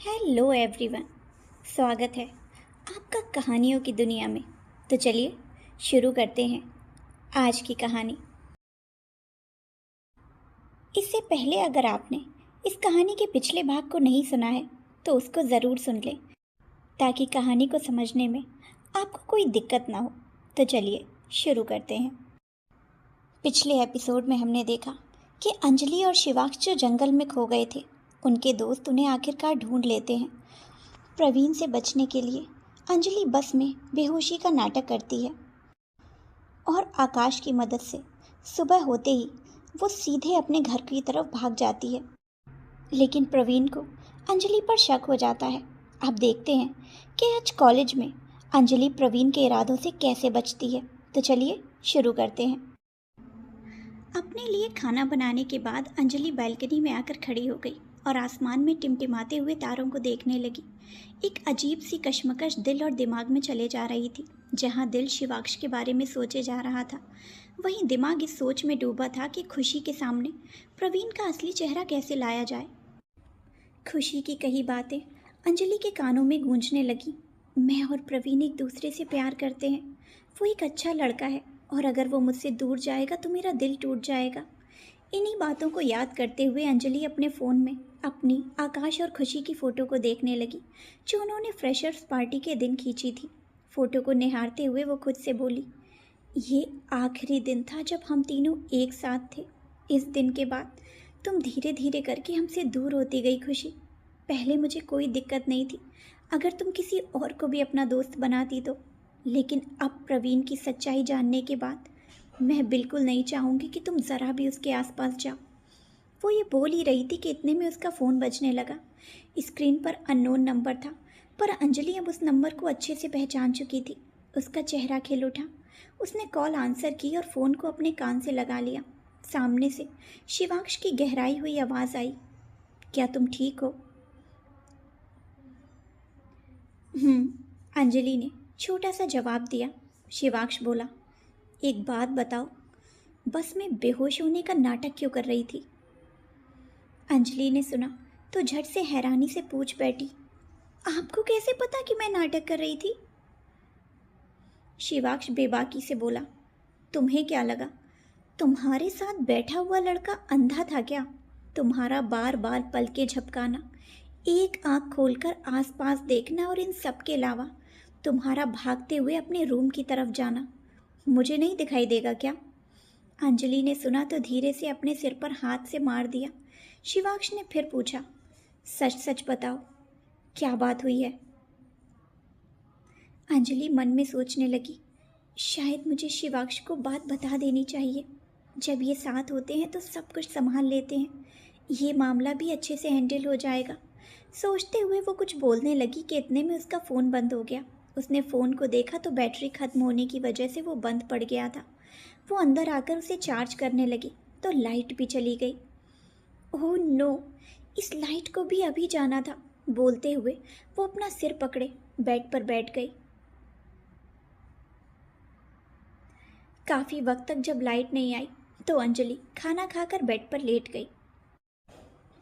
Hello everyone. स्वागत है आपका कहानियों की दुनिया में। तो चलिए शुरू करते हैं आज की कहानी। इससे पहले अगर आपने इस कहानी के पिछले भाग को नहीं सुना है तो उसको ज़रूर सुन लें ताकि कहानी को समझने में आपको कोई दिक्कत ना हो। तो चलिए शुरू करते हैं। पिछले एपिसोड में हमने देखा कि अंजलि और शिवाक्ष जो जंगल में खो गए थे, उनके दोस्त उन्हें आखिरकार ढूंढ लेते हैं। प्रवीण से बचने के लिए अंजलि बस में बेहोशी का नाटक करती है और आकाश की मदद से सुबह होते ही वो सीधे अपने घर की तरफ भाग जाती है। लेकिन प्रवीण को अंजलि पर शक हो जाता है। अब देखते हैं कि आज कॉलेज में अंजलि प्रवीण के इरादों से कैसे बचती है। तो चलिए शुरू करते हैं। अपने लिए खाना बनाने के बाद अंजलि बालकनी में आकर खड़ी हो गई और आसमान में टिमटिमाते हुए तारों को देखने लगी। एक अजीब सी कश्मकश दिल और दिमाग में चले जा रही थी। जहाँ दिल शिवाक्ष के बारे में सोचे जा रहा था, वहीं दिमाग इस सोच में डूबा था कि खुशी के सामने प्रवीण का असली चेहरा कैसे लाया जाए। खुशी की कई बातें अंजलि के कानों में गूंजने लगी। मैं और प्रवीण एक दूसरे से प्यार करते हैं। वो एक अच्छा लड़का है और अगर वो मुझसे दूर जाएगा तो मेरा दिल टूट जाएगा। इन्हीं बातों को याद करते हुए अंजलि अपने फ़ोन में अपनी आकाश और खुशी की फ़ोटो को देखने लगी, जो उन्होंने फ्रेशर्स पार्टी के दिन खींची थी। फ़ोटो को निहारते हुए वो खुद से बोली, ये आखिरी दिन था जब हम तीनों एक साथ थे। इस दिन के बाद तुम धीरे धीरे करके हमसे दूर होती गई खुशी। पहले मुझे कोई दिक्कत नहीं थी अगर तुम किसी और को भी अपना दोस्त बनाती तो, लेकिन अब प्रवीण की सच्चाई जानने के बाद मैं बिल्कुल नहीं चाहूँगी कि तुम ज़रा भी उसके आसपास जाओ। वो ये बोल ही रही थी कि इतने में उसका फ़ोन बजने लगा। स्क्रीन पर अननोन नंबर था, पर अंजलि अब उस नंबर को अच्छे से पहचान चुकी थी। उसका चेहरा खिल उठा। उसने कॉल आंसर की और फ़ोन को अपने कान से लगा लिया। सामने से शिवाक्ष की गहराई हुई आवाज़ आई, क्या तुम ठीक हो? अंजलि ने छोटा सा जवाब दिया। शिवाक्ष बोला, एक बात बताओ, बस में बेहोश होने का नाटक क्यों कर रही थी? अंजलि ने सुना तो झट से हैरानी से पूछ बैठी, आपको कैसे पता कि मैं नाटक कर रही थी? शिवाक्ष बेबाकी से बोला, तुम्हें क्या लगा तुम्हारे साथ बैठा हुआ लड़का अंधा था क्या? तुम्हारा बार बार पलकें झपकाना, एक आंख खोलकर आसपास देखना और इन सब के अलावा तुम्हारा भागते हुए अपने रूम की तरफ जाना मुझे नहीं दिखाई देगा क्या? अंजलि ने सुना तो धीरे से अपने सिर पर हाथ से मार दिया। शिवाक्ष ने फिर पूछा, सच सच बताओ, क्या बात हुई है? अंजलि मन में सोचने लगी, शायद मुझे शिवाक्ष को बात बता देनी चाहिए। जब ये साथ होते हैं तो सब कुछ संभाल लेते हैं, ये मामला भी अच्छे से हैंडल हो जाएगा। सोचते हुए वो कुछ बोलने लगी कि इतने में उसका फ़ोन बंद हो गया। उसने फ़ोन को देखा तो बैटरी ख़त्म होने की वजह से वो बंद पड़ गया था। वो अंदर आकर उसे चार्ज करने लगी तो लाइट भी चली गई। ओह नो, इस लाइट को भी अभी जाना था। बोलते हुए वो अपना सिर पकड़े बेड पर बैठ गई। काफ़ी वक्त तक जब लाइट नहीं आई तो अंजलि खाना खाकर बेड पर लेट गई।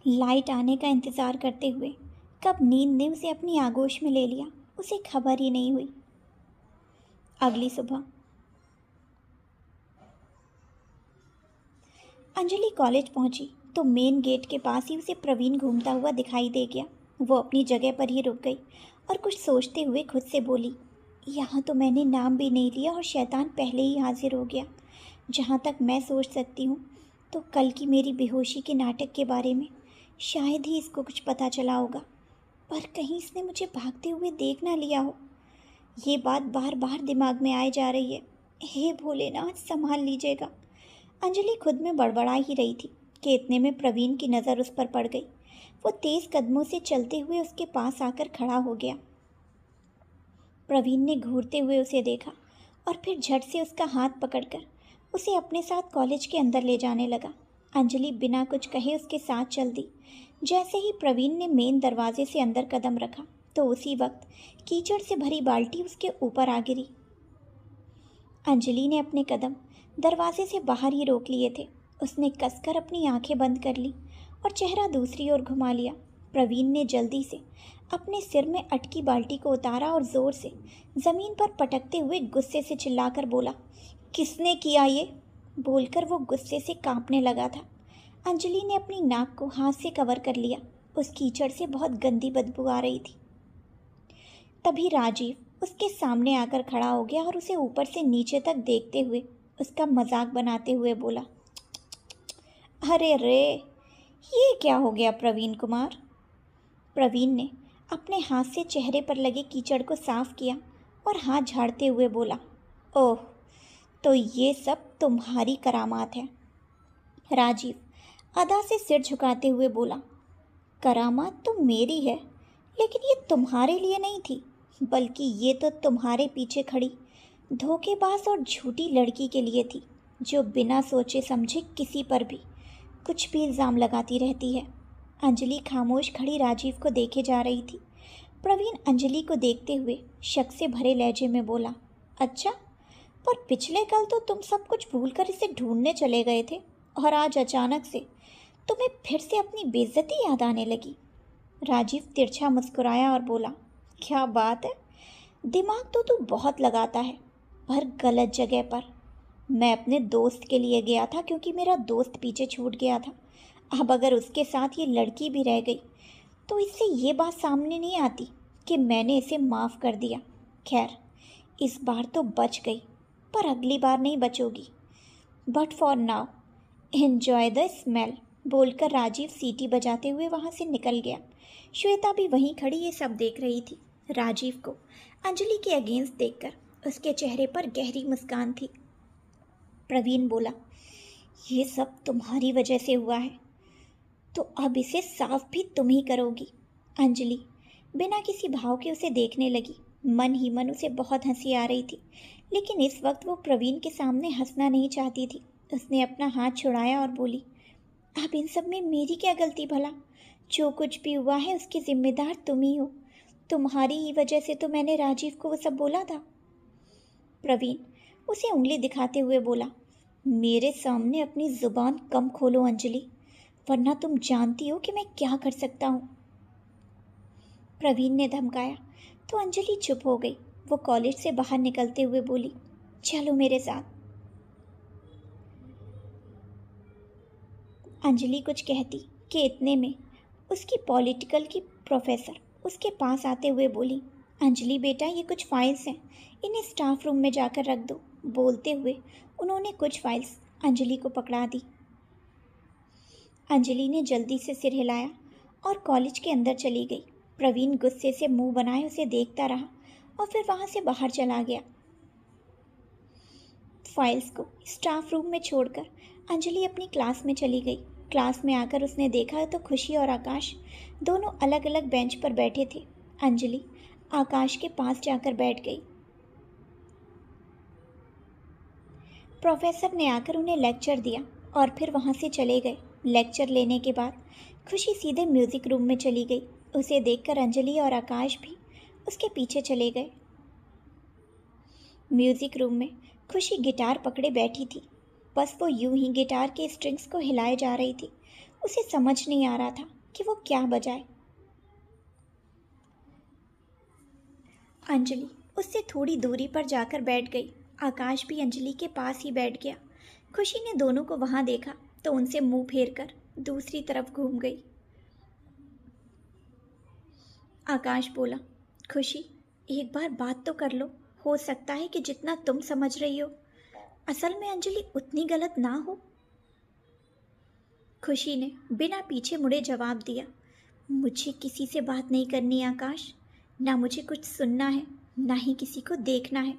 लाइट आने का इंतज़ार करते हुए कब नींद ने उसे अपनी आगोश में ले लिया, उसे खबर ही नहीं हुई। अगली सुबह अंजलि कॉलेज पहुंची तो मेन गेट के पास ही उसे प्रवीण घूमता हुआ दिखाई दे गया। वो अपनी जगह पर ही रुक गई और कुछ सोचते हुए खुद से बोली, यहाँ तो मैंने नाम भी नहीं लिया और शैतान पहले ही हाजिर हो गया। जहाँ तक मैं सोच सकती हूँ तो कल की मेरी बेहोशी के नाटक के बारे में शायद ही इसको कुछ पता चला होगा, पर कहीं इसने मुझे भागते हुए देख ना लिया हो। ये बात बार बार दिमाग में आए जा रही है। हे भोलेनाथ, संभाल लीजिएगा। अंजलि खुद में बड़बड़ा ही रही थी कि इतने में प्रवीण की नज़र उस पर पड़ गई। वो तेज़ कदमों से चलते हुए उसके पास आकर खड़ा हो गया। प्रवीण ने घूरते हुए उसे देखा और फिर झट से उसका हाथ पकड़कर उसे अपने साथ कॉलेज के अंदर ले जाने लगा। अंजलि बिना कुछ कहे उसके साथ चल दी। जैसे ही प्रवीण ने मेन दरवाजे से अंदर कदम रखा तो उसी वक्त कीचड़ से भरी बाल्टी उसके ऊपर आ गिरी। अंजलि ने अपने कदम दरवाजे से बाहर ही रोक लिए थे। उसने कसकर अपनी आंखें बंद कर ली और चेहरा दूसरी ओर घुमा लिया प्रवीण ने जल्दी से अपने सिर में अटकी बाल्टी को उतारा और जोर से जमीन पर पटकते हुए गुस्से से चिल्लाकर बोला, किसने किया ये? बोलकर वो गुस्से से कांपने लगा था। अंजलि ने अपनी नाक को हाथ से कवर कर लिया। उस कीचड़ से बहुत गंदी बदबू आ रही थी। तभी राजीव उसके सामने आकर खड़ा हो गया और उसे ऊपर से नीचे तक देखते हुए उसका मजाक बनाते हुए बोला, अरे रे, ये क्या हो गया प्रवीण कुमार? प्रवीण ने अपने हाथ से चेहरे पर लगे कीचड़ को साफ किया और हाथ झाड़ते हुए बोला, ओह, तो ये सब तुम्हारी करामात है। राजीव अदा से सिर झुकाते हुए बोला, करामात तो मेरी है, लेकिन ये तुम्हारे लिए नहीं थी, बल्कि ये तो तुम्हारे पीछे खड़ी धोखेबाज और झूठी लड़की के लिए थी, जो बिना सोचे समझे किसी पर भी कुछ भी इल्ज़ाम लगाती रहती है। अंजलि खामोश खड़ी राजीव को देखे जा रही थी। प्रवीण अंजलि को देखते हुए शक से भरे लहजे में बोला, अच्छा, पर पिछले कल तो तुम सब कुछ भूलकर इसे ढूंढने चले गए थे और आज अचानक से तुम्हें फिर से अपनी बेइज्जती याद आने लगी। राजीव तिरछा मुस्कुराया और बोला, क्या बात है, दिमाग तो तू बहुत लगाता है, पर गलत जगह पर। मैं अपने दोस्त के लिए गया था क्योंकि मेरा दोस्त पीछे छूट गया था। अब अगर उसके साथ ये लड़की भी रह गई तो इससे ये बात सामने नहीं आती कि मैंने इसे माफ़ कर दिया। खैर, इस बार तो बच गई, पर अगली बार नहीं बचोगी। But for now enjoy the smell, बोलकर राजीव सीटी बजाते हुए वहाँ से निकल गया। श्वेता भी वहीं खड़ी ये सब देख रही थी। राजीव को अंजलि के अगेंस्ट देखकर उसके चेहरे पर गहरी मुस्कान थी। प्रवीण बोला, ये सब तुम्हारी वजह से हुआ है, तो अब इसे साफ भी तुम ही करोगी। अंजलि बिना किसी भाव के उसे देखने लगी। मन ही मन उसे बहुत हंसी आ रही थी, लेकिन इस वक्त वो प्रवीण के सामने हंसना नहीं चाहती थी। उसने अपना हाथ छुड़ाया और बोली, अब इन सब में मेरी क्या गलती भला? जो कुछ भी हुआ है उसके जिम्मेदार तुम ही हो। तुम्हारी ही वजह से तो मैंने राजीव को वो सब बोला था। प्रवीण उसे उंगली दिखाते हुए बोला, मेरे सामने अपनी जुबान कम खोलो अंजलि, वरना तुम जानती हो कि मैं क्या कर सकता हूँ। प्रवीण ने धमकाया तो अंजलि चुप हो गई। वो कॉलेज से बाहर निकलते हुए बोली, चलो मेरे साथ। अंजलि कुछ कहती कि इतने में उसकी पॉलिटिकल की प्रोफेसर उसके पास आते हुए बोली, अंजलि बेटा, ये कुछ फाइल्स हैं, इन्हें स्टाफ रूम में जाकर रख दो। बोलते हुए उन्होंने कुछ फाइल्स अंजलि को पकड़ा दी। अंजलि ने जल्दी से सिर हिलाया और कॉलेज के अंदर चली गई। प्रवीण गुस्से से मुंह बनाए उसे देखता रहा और फिर वहाँ से बाहर चला गया। फाइल्स को स्टाफ रूम में छोड़कर अंजलि अपनी क्लास में चली गई। क्लास में आकर उसने देखा तो खुशी और आकाश दोनों अलग अलग बेंच पर बैठे थे। अंजलि आकाश के पास जाकर बैठ गई। प्रोफेसर ने आकर उन्हें लेक्चर दिया और फिर वहाँ से चले गए। लेक्चर लेने के बाद खुशी सीधे म्यूज़िक रूम में चली गई। उसे देखकर अंजलि और आकाश भी उसके पीछे चले गए। म्यूज़िक रूम में खुशी गिटार पकड़े बैठी थी। बस वो यूं ही गिटार के स्ट्रिंग्स को हिलाए जा रही थी। उसे समझ नहीं आ रहा था कि वो क्या बजाए। अंजलि उससे थोड़ी दूरी पर जाकर बैठ गई। आकाश भी अंजलि के पास ही बैठ गया। खुशी ने दोनों को वहां देखा तो उनसे मुंह फेरकर दूसरी तरफ घूम गई। आकाश बोला, खुशी, एक बार बात तो कर लो। हो सकता है कि जितना तुम समझ रही हो असल में अंजलि उतनी गलत ना हो। खुशी ने बिना पीछे मुड़े जवाब दिया, मुझे किसी से बात नहीं करनी आकाश, ना मुझे कुछ सुनना है, ना ही किसी को देखना है।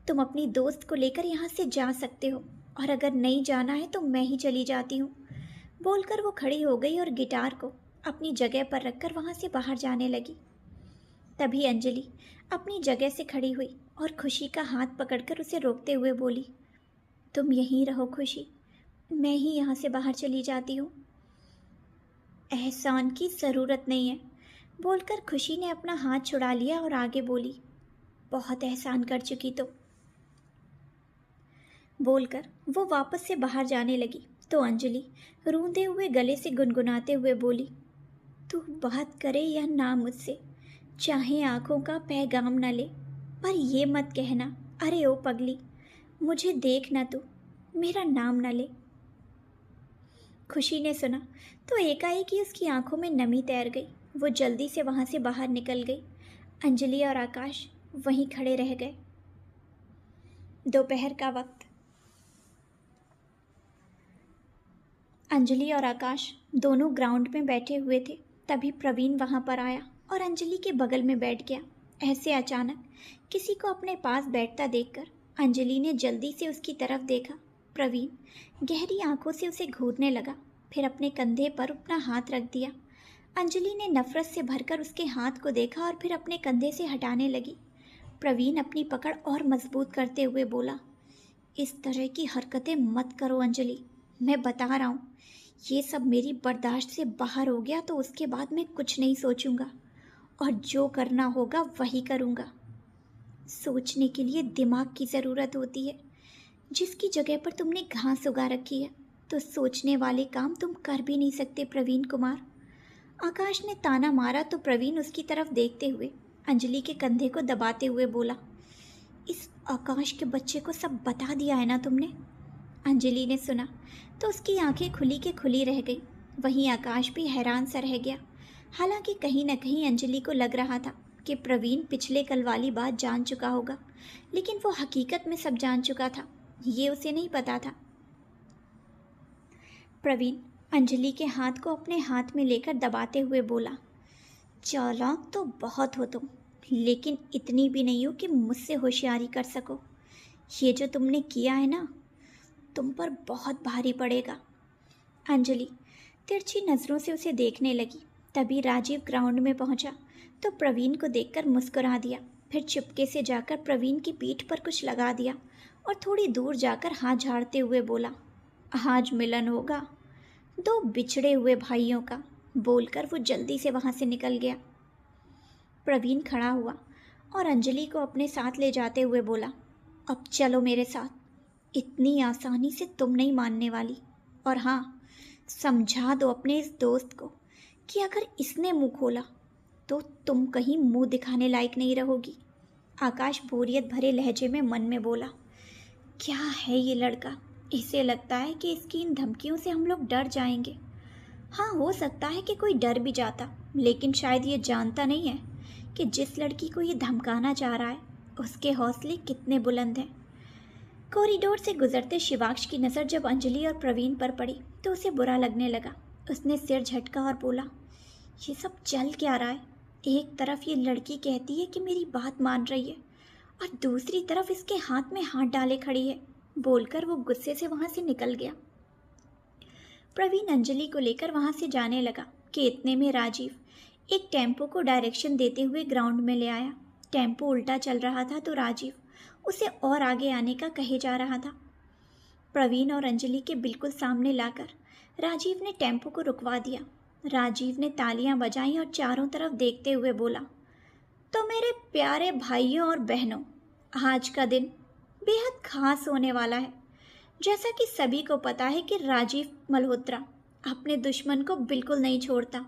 तुम अपनी दोस्त को लेकर यहाँ से जा सकते हो, और अगर नहीं जाना है तो मैं ही चली जाती हूँ। बोलकर वो खड़ी हो गई और गिटार को अपनी जगह पर रखकर वहाँ से बाहर जाने लगी। तभी अंजलि अपनी जगह से खड़ी हुई और खुशी का हाथ पकड़कर उसे रोकते हुए बोली, तुम यहीं रहो खुशी, मैं ही यहाँ से बाहर चली जाती हूँ। एहसान की ज़रूरत नहीं है, बोलकर खुशी ने अपना हाथ छुड़ा लिया और आगे बोली, बहुत एहसान कर चुकी तो। बोलकर वो वापस से बाहर जाने लगी तो अंजलि रूंधे हुए गले से गुनगुनाते हुए बोली, तू बात करे या ना मुझसे, चाहे आंखों का पैगाम न ले, पर ये मत कहना अरे ओ पगली, मुझे देख ना तू, मेरा नाम न ले। खुशी ने सुना तो एकाएक ही उसकी आंखों में नमी तैर गई। वो जल्दी से वहां से बाहर निकल गई। अंजलि और आकाश वहीं खड़े रह गए। दोपहर का वक्त। अंजलि और आकाश दोनों ग्राउंड में बैठे हुए थे। तभी प्रवीण वहां पर आया और अंजलि के बगल में बैठ गया। ऐसे अचानक किसी को अपने पास बैठता देखकर अंजलि ने जल्दी से उसकी तरफ देखा। प्रवीण गहरी आंखों से उसे घूरने लगा, फिर अपने कंधे पर अपना हाथ रख दिया। अंजलि ने नफरत से भरकर उसके हाथ को देखा और फिर अपने कंधे से हटाने लगी। प्रवीण अपनी पकड़ और मजबूत करते हुए बोला, इस तरह की हरकतें मत करो अंजलि, मैं बता रहा हूँ, ये सब मेरी बर्दाश्त से बाहर हो गया तो उसके बाद मैं कुछ नहीं सोचूंगा और जो करना होगा वही करूँगा। सोचने के लिए दिमाग की ज़रूरत होती है। जिसकी जगह पर तुमने घास उगा रखी है तो सोचने वाले काम तुम कर भी नहीं सकते प्रवीण कुमार। आकाश ने ताना मारा तो प्रवीण उसकी तरफ देखते हुए अंजलि के कंधे को दबाते हुए बोला, इस आकाश के बच्चे को सब बता दिया है ना तुमने? अंजलि ने सुना तो उसकी आंखें खुली के खुली रह गई। वहीं आकाश भी हैरान सा रह गया। हालांकि कहीं न कहीं अंजलि को लग रहा था कि प्रवीण पिछले कल वाली बात जान चुका होगा, लेकिन वो हकीकत में सब जान चुका था, ये उसे नहीं पता था। प्रवीण अंजलि के हाथ को अपने हाथ में लेकर दबाते हुए बोला, चालाक तो बहुत हो तुम, लेकिन इतनी भी नहीं हो कि मुझसे होशियारी कर सको। ये जो तुमने किया है ना, तुम पर बहुत भारी पड़ेगा। अंजलि तिरछी नज़रों से उसे देखने लगी। तभी राजीव ग्राउंड में पहुंचा तो प्रवीण को देखकर मुस्कुरा दिया, फिर चुपके से जाकर प्रवीण की पीठ पर कुछ लगा दिया और थोड़ी दूर जाकर हाथ झाड़ते हुए बोला, आज मिलन होगा दो बिछड़े हुए भाइयों का। बोलकर वो जल्दी से वहां से निकल गया। प्रवीण खड़ा हुआ और अंजलि को अपने साथ ले जाते हुए बोला, अब चलो मेरे साथ, इतनी आसानी से तुम नहीं मानने वाली। और हाँ, समझा दो अपने इस दोस्त को कि अगर इसने मुंह खोला तो तुम कहीं मुंह दिखाने लायक नहीं रहोगी। आकाश बोरियत भरे लहजे में मन में बोला, क्या है ये लड़का, इसे लगता है कि इसकी इन धमकियों से हम लोग डर जाएंगे। हाँ, हो सकता है कि कोई डर भी जाता, लेकिन शायद ये जानता नहीं है कि जिस लड़की को ये धमकाना चाह रहा है उसके हौसले कितने बुलंद हैं। कॉरिडोर से गुजरते शिवाक्ष की नज़र जब अंजलि और प्रवीण पर पड़ी तो उसे बुरा लगने लगा। उसने सिर झटका और बोला, ये सब चल क्या रहा है? एक तरफ ये लड़की कहती है कि मेरी बात मान रही है और दूसरी तरफ इसके हाथ में हाथ डाले खड़ी है। बोलकर वो गुस्से से वहां से निकल गया। प्रवीण अंजलि को लेकर वहां से जाने लगा कि इतने में राजीव एक टेम्पो को डायरेक्शन देते हुए ग्राउंड में ले आया। टेम्पो उल्टा चल रहा था तो राजीव उसे और आगे आने का कहे जा रहा था। प्रवीण और अंजलि के बिल्कुल सामने लाकर राजीव ने टेम्पो को रुकवा दिया। राजीव ने तालियां बजाईं और चारों तरफ देखते हुए बोला, तो मेरे प्यारे भाइयों और बहनों, आज का दिन बेहद खास होने वाला है। जैसा कि सभी को पता है कि राजीव मल्होत्रा अपने दुश्मन को बिल्कुल नहीं छोड़ता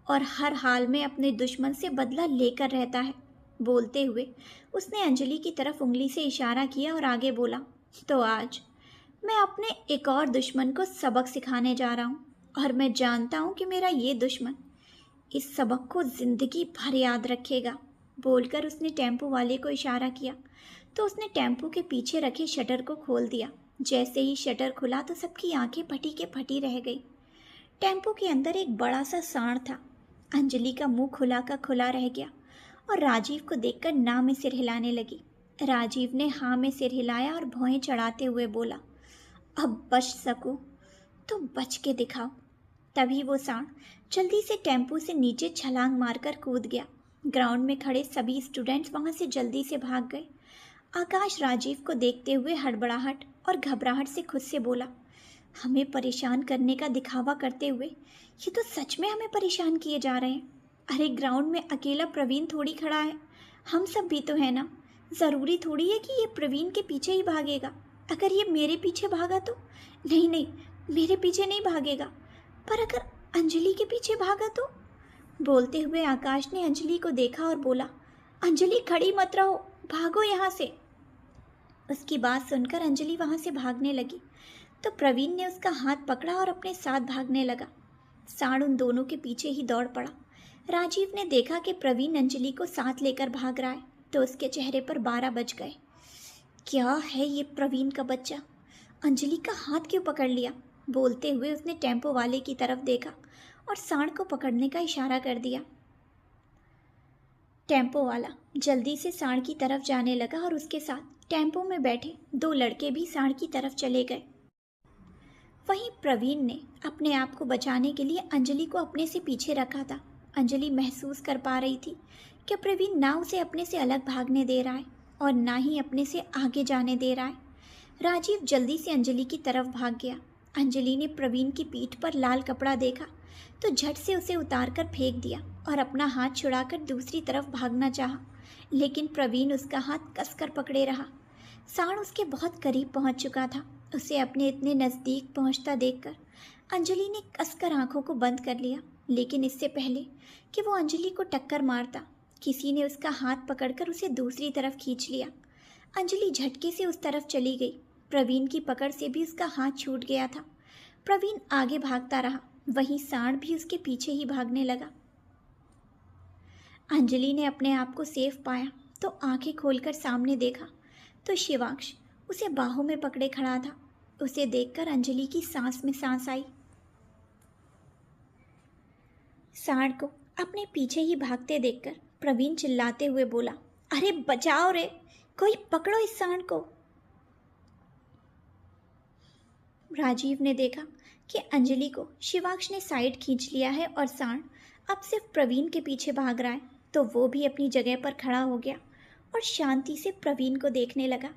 और हर हाल में अपने दुश्मन से बदला लेकर रहता है। बोलते हुए उसने अंजलि की तरफ उंगली से इशारा किया और आगे बोला, तो आज मैं अपने एक और दुश्मन को सबक सिखाने जा रहा हूँ और मैं जानता हूँ कि मेरा ये दुश्मन इस सबक को जिंदगी भर याद रखेगा। बोलकर उसने टेम्पो वाले को इशारा किया तो उसने टेम्पो के पीछे रखे शटर को खोल दिया। जैसे ही शटर खुला तो सबकी आंखें फटी के फटी रह गई। टेम्पो के अंदर एक बड़ा सा सांड था। अंजलि का मुंह खुला का खुला रह गया और राजीव को देखकर ना में सिर हिलाने लगी। राजीव ने हाँ में सिर हिलाया और भौहें चढ़ाते हुए बोला, अब बच सको तो बच के दिखाओ। तभी वो सांड जल्दी से टेम्पो से नीचे छलांग मारकर कूद गया। ग्राउंड में खड़े सभी स्टूडेंट्स वहां से जल्दी से भाग गए। आकाश राजीव को देखते हुए हड़बड़ाहट और घबराहट से खुद से बोला, हमें परेशान करने का दिखावा करते हुए ये तो सच में हमें परेशान किए जा रहे हैं। अरे ग्राउंड में अकेला प्रवीण थोड़ी खड़ा है, हम सब भी तो है ना। ज़रूरी थोड़ी है कि ये प्रवीण के पीछे ही भागेगा। अगर ये मेरे पीछे भागा तो नहीं, मेरे पीछे नहीं भागेगा, पर अगर अंजलि के पीछे भागा तो बोलते हुए आकाश ने अंजलि को देखा और बोला, अंजलि खड़ी मत रहो, भागो यहाँ से। उसकी बात सुनकर अंजलि वहाँ से भागने लगी तो प्रवीण ने उसका हाथ पकड़ा और अपने साथ भागने लगा। सांड उन दोनों के पीछे ही दौड़ पड़ा। राजीव ने देखा कि प्रवीण अंजलि को साथ लेकर भाग रहा है तो उसके चेहरे पर 12 बज गए। क्या है ये प्रवीण का बच्चा, अंजलि का हाथ क्यों पकड़ लिया? बोलते हुए उसने टेम्पो वाले की तरफ देखा और सांड को पकड़ने का इशारा कर दिया। टेम्पो वाला जल्दी से सांड की तरफ जाने लगा और उसके साथ टेम्पो में बैठे 2 लड़के भी सांड की तरफ चले गए। वहीं प्रवीण ने अपने आप को बचाने के लिए अंजलि को अपने से पीछे रखा था। अंजलि महसूस कर पा रही थी कि प्रवीण ना उसे अपने से अलग भागने दे रहा है और ना ही अपने से आगे जाने दे रहा है। राजीव जल्दी से अंजलि की तरफ भाग गया। अंजलि ने प्रवीण की पीठ पर लाल कपड़ा देखा तो झट से उसे उतार कर फेंक दिया और अपना हाथ छुड़ाकर दूसरी तरफ भागना चाहा, लेकिन प्रवीण उसका हाथ कसकर पकड़े रहा। सांड उसके बहुत करीब पहुंच चुका था। उसे अपने इतने नज़दीक पहुंचता देखकर अंजलि ने कसकर आंखों को बंद कर लिया, लेकिन इससे पहले कि वो अंजलि को टक्कर मारता, किसी ने उसका हाथ पकड़कर उसे दूसरी तरफ खींच लिया। अंजलि झटके से उस तरफ चली गई। प्रवीण की पकड़ से भी उसका हाथ छूट गया था। प्रवीण आगे भागता रहा, वहीं सांड भी उसके पीछे ही भागने लगा। अंजलि ने अपने आप को सेफ पाया तो आंखें खोलकर सामने देखा तो शिवांश उसे बाहों में पकड़े खड़ा था। उसे देखकर अंजलि की सांस में सांस आई। सांड को अपने पीछे ही भागते देखकर प्रवीण चिल्लाते हुए बोला, अरे बचाओ रे, कोई पकड़ो इस सांड को। राजीव ने देखा कि अंजलि को शिवांश ने साइड खींच लिया है और सांड अब सिर्फ प्रवीण के पीछे भाग रहा है तो वो भी अपनी जगह पर खड़ा हो गया और शांति से प्रवीण को देखने लगा।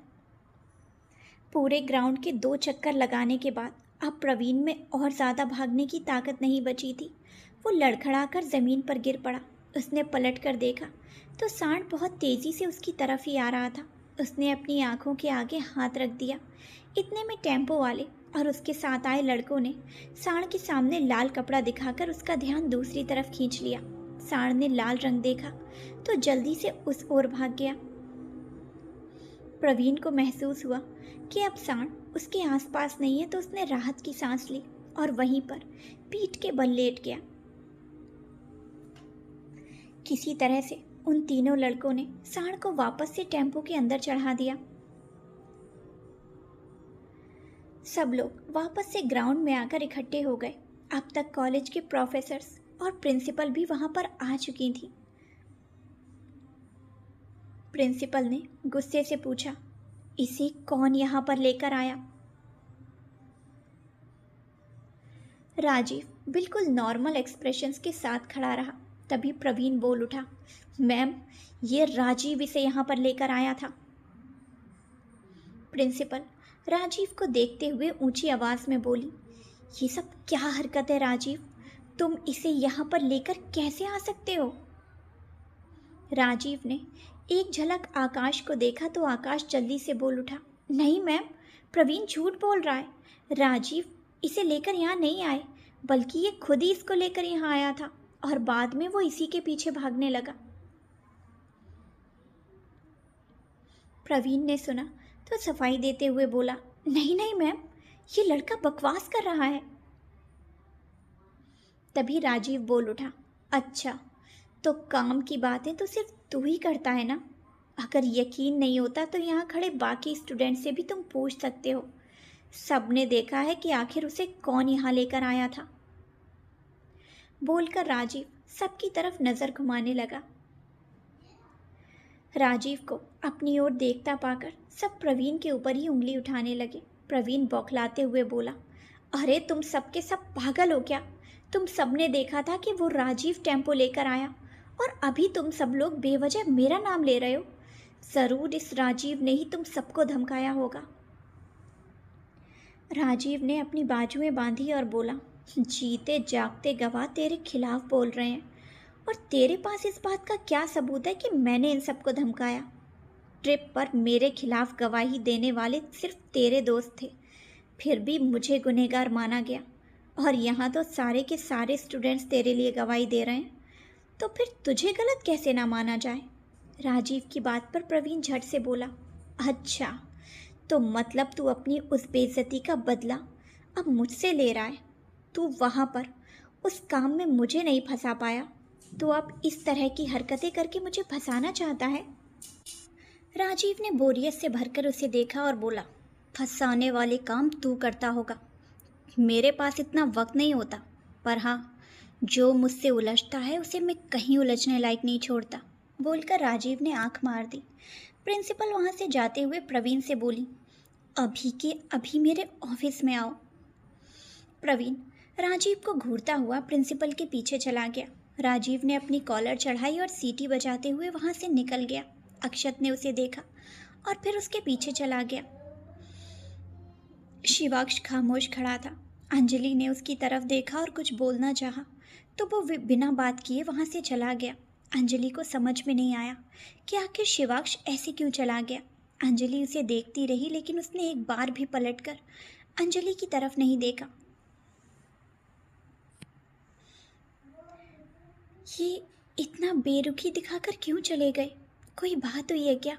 पूरे ग्राउंड के 2 चक्कर लगाने के बाद अब प्रवीण में और ज़्यादा भागने की ताकत नहीं बची थी। वो लड़खड़ाकर ज़मीन पर गिर पड़ा। उसने पलट कर देखा तो सांड बहुत तेज़ी से उसकी तरफ ही आ रहा था। उसने अपनी आंखों के आगे हाथ रख दिया। इतने में टेम्पो वाले और उसके साथ आए लड़कों ने सांड के सामने लाल कपड़ा दिखाकर उसका ध्यान दूसरी तरफ खींच लिया। सांड ने लाल रंग देखा तो जल्दी से उस ओर भाग गया। प्रवीण को महसूस हुआ कि अब सांड उसके आसपास नहीं है तो उसने राहत की सांस ली और वहीं पर पीठ के बल लेट गया। किसी तरह से उन तीनों लड़कों ने सांड को वापस से टेम्पो के अंदर चढ़ा दिया। सब लोग वापस से ग्राउंड में आकर इकट्ठे हो गए। अब तक कॉलेज के प्रोफेसर्स और प्रिंसिपल भी वहां पर आ चुकी थी। प्रिंसिपल ने गुस्से से पूछा, इसे कौन यहाँ पर लेकर आया? राजीव बिल्कुल नॉर्मल एक्सप्रेशंस के साथ खड़ा रहा। तभी प्रवीण बोल उठा, मैम, ये राजीव इसे यहाँ पर लेकर आया था। प्रिंसिपल राजीव को देखते हुए ऊंची आवाज़ में बोली, ये सब क्या हरकत है राजीव? तुम इसे यहाँ पर लेकर कैसे आ सकते हो? राजीव ने एक झलक आकाश को देखा तो आकाश जल्दी से बोल उठा, नहीं मैम, प्रवीण झूठ बोल रहा है। राजीव इसे लेकर यहाँ नहीं आए, बल्कि ये खुद ही इसको लेकर यहाँ आया था और बाद में वो इसी के पीछे भागने लगा। प्रवीण ने सुना तो सफाई देते हुए बोला, नहीं नहीं मैम, ये लड़का बकवास कर रहा है। तभी राजीव बोल उठा, अच्छा, तो काम की बातें तो सिर्फ तू ही करता है ना? अगर यकीन नहीं होता तो यहाँ खड़े बाकी स्टूडेंट से भी तुम पूछ सकते हो। सबने देखा है कि आखिर उसे कौन यहाँ लेकर आया था। बोलकर राजीव सबकी तरफ नज़र घुमाने लगा। राजीव को अपनी ओर देखता पाकर सब प्रवीण के ऊपर ही उंगली उठाने लगे। प्रवीण बौखलाते हुए बोला, अरे तुम सब के सब पागल हो क्या? तुम सबने देखा था कि वो राजीव टेम्पो लेकर आया और अभी तुम सब लोग बेवजह मेरा नाम ले रहे हो। ज़रूर इस राजीव ने ही तुम सबको धमकाया होगा। राजीव ने अपनी बाजुएं बांधी और बोला, जीते जागते गवाह तेरे खिलाफ बोल रहे हैं और तेरे पास इस बात का क्या सबूत है कि मैंने इन सबको धमकाया? ट्रिप पर मेरे खिलाफ गवाही देने वाले सिर्फ तेरे दोस्त थे, फिर भी मुझे गुनहगार माना गया और यहाँ तो सारे के सारे स्टूडेंट्स तेरे लिए गवाही दे रहे हैं। तो फिर तुझे गलत कैसे ना माना जाए? राजीव की बात पर प्रवीण झट से बोला, अच्छा, तो मतलब तू अपनी उस बेइज्जती का बदला अब मुझसे ले रहा है। तू वहाँ पर उस काम में मुझे नहीं फंसा पाया, तो अब इस तरह की हरकतें करके मुझे फंसाना चाहता है। राजीव ने बोरियत से भरकर उसे देखा और बोला, फंसाने वाले काम तू करता होगा, मेरे पास इतना वक्त नहीं होता। पर हाँ, जो मुझसे उलझता है उसे मैं कहीं उलझने लायक नहीं छोड़ता। बोलकर राजीव ने आंख मार दी। प्रिंसिपल वहाँ से जाते हुए प्रवीण से बोली, अभी के अभी मेरे ऑफिस में आओ। प्रवीण राजीव को घूरता हुआ प्रिंसिपल के पीछे चला गया। राजीव ने अपनी कॉलर चढ़ाई और सीटी बजाते हुए वहाँ से निकल गया। अक्षत ने उसे देखा और फिर उसके पीछे चला गया। शिवाक्ष खामोश खड़ा था। अंजलि ने उसकी तरफ देखा और कुछ बोलना चाहा, तो वो बिना बात किए वहाँ से चला गया। अंजलि को समझ में नहीं आया कि आखिर शिवाक्ष ऐसे क्यों चला गया। अंजलि उसे देखती रही, लेकिन उसने एक बार भी पलटकर अंजलि की तरफ नहीं देखा। ये इतना बेरुखी दिखाकर क्यों चले गए? कोई बात हुई है क्या?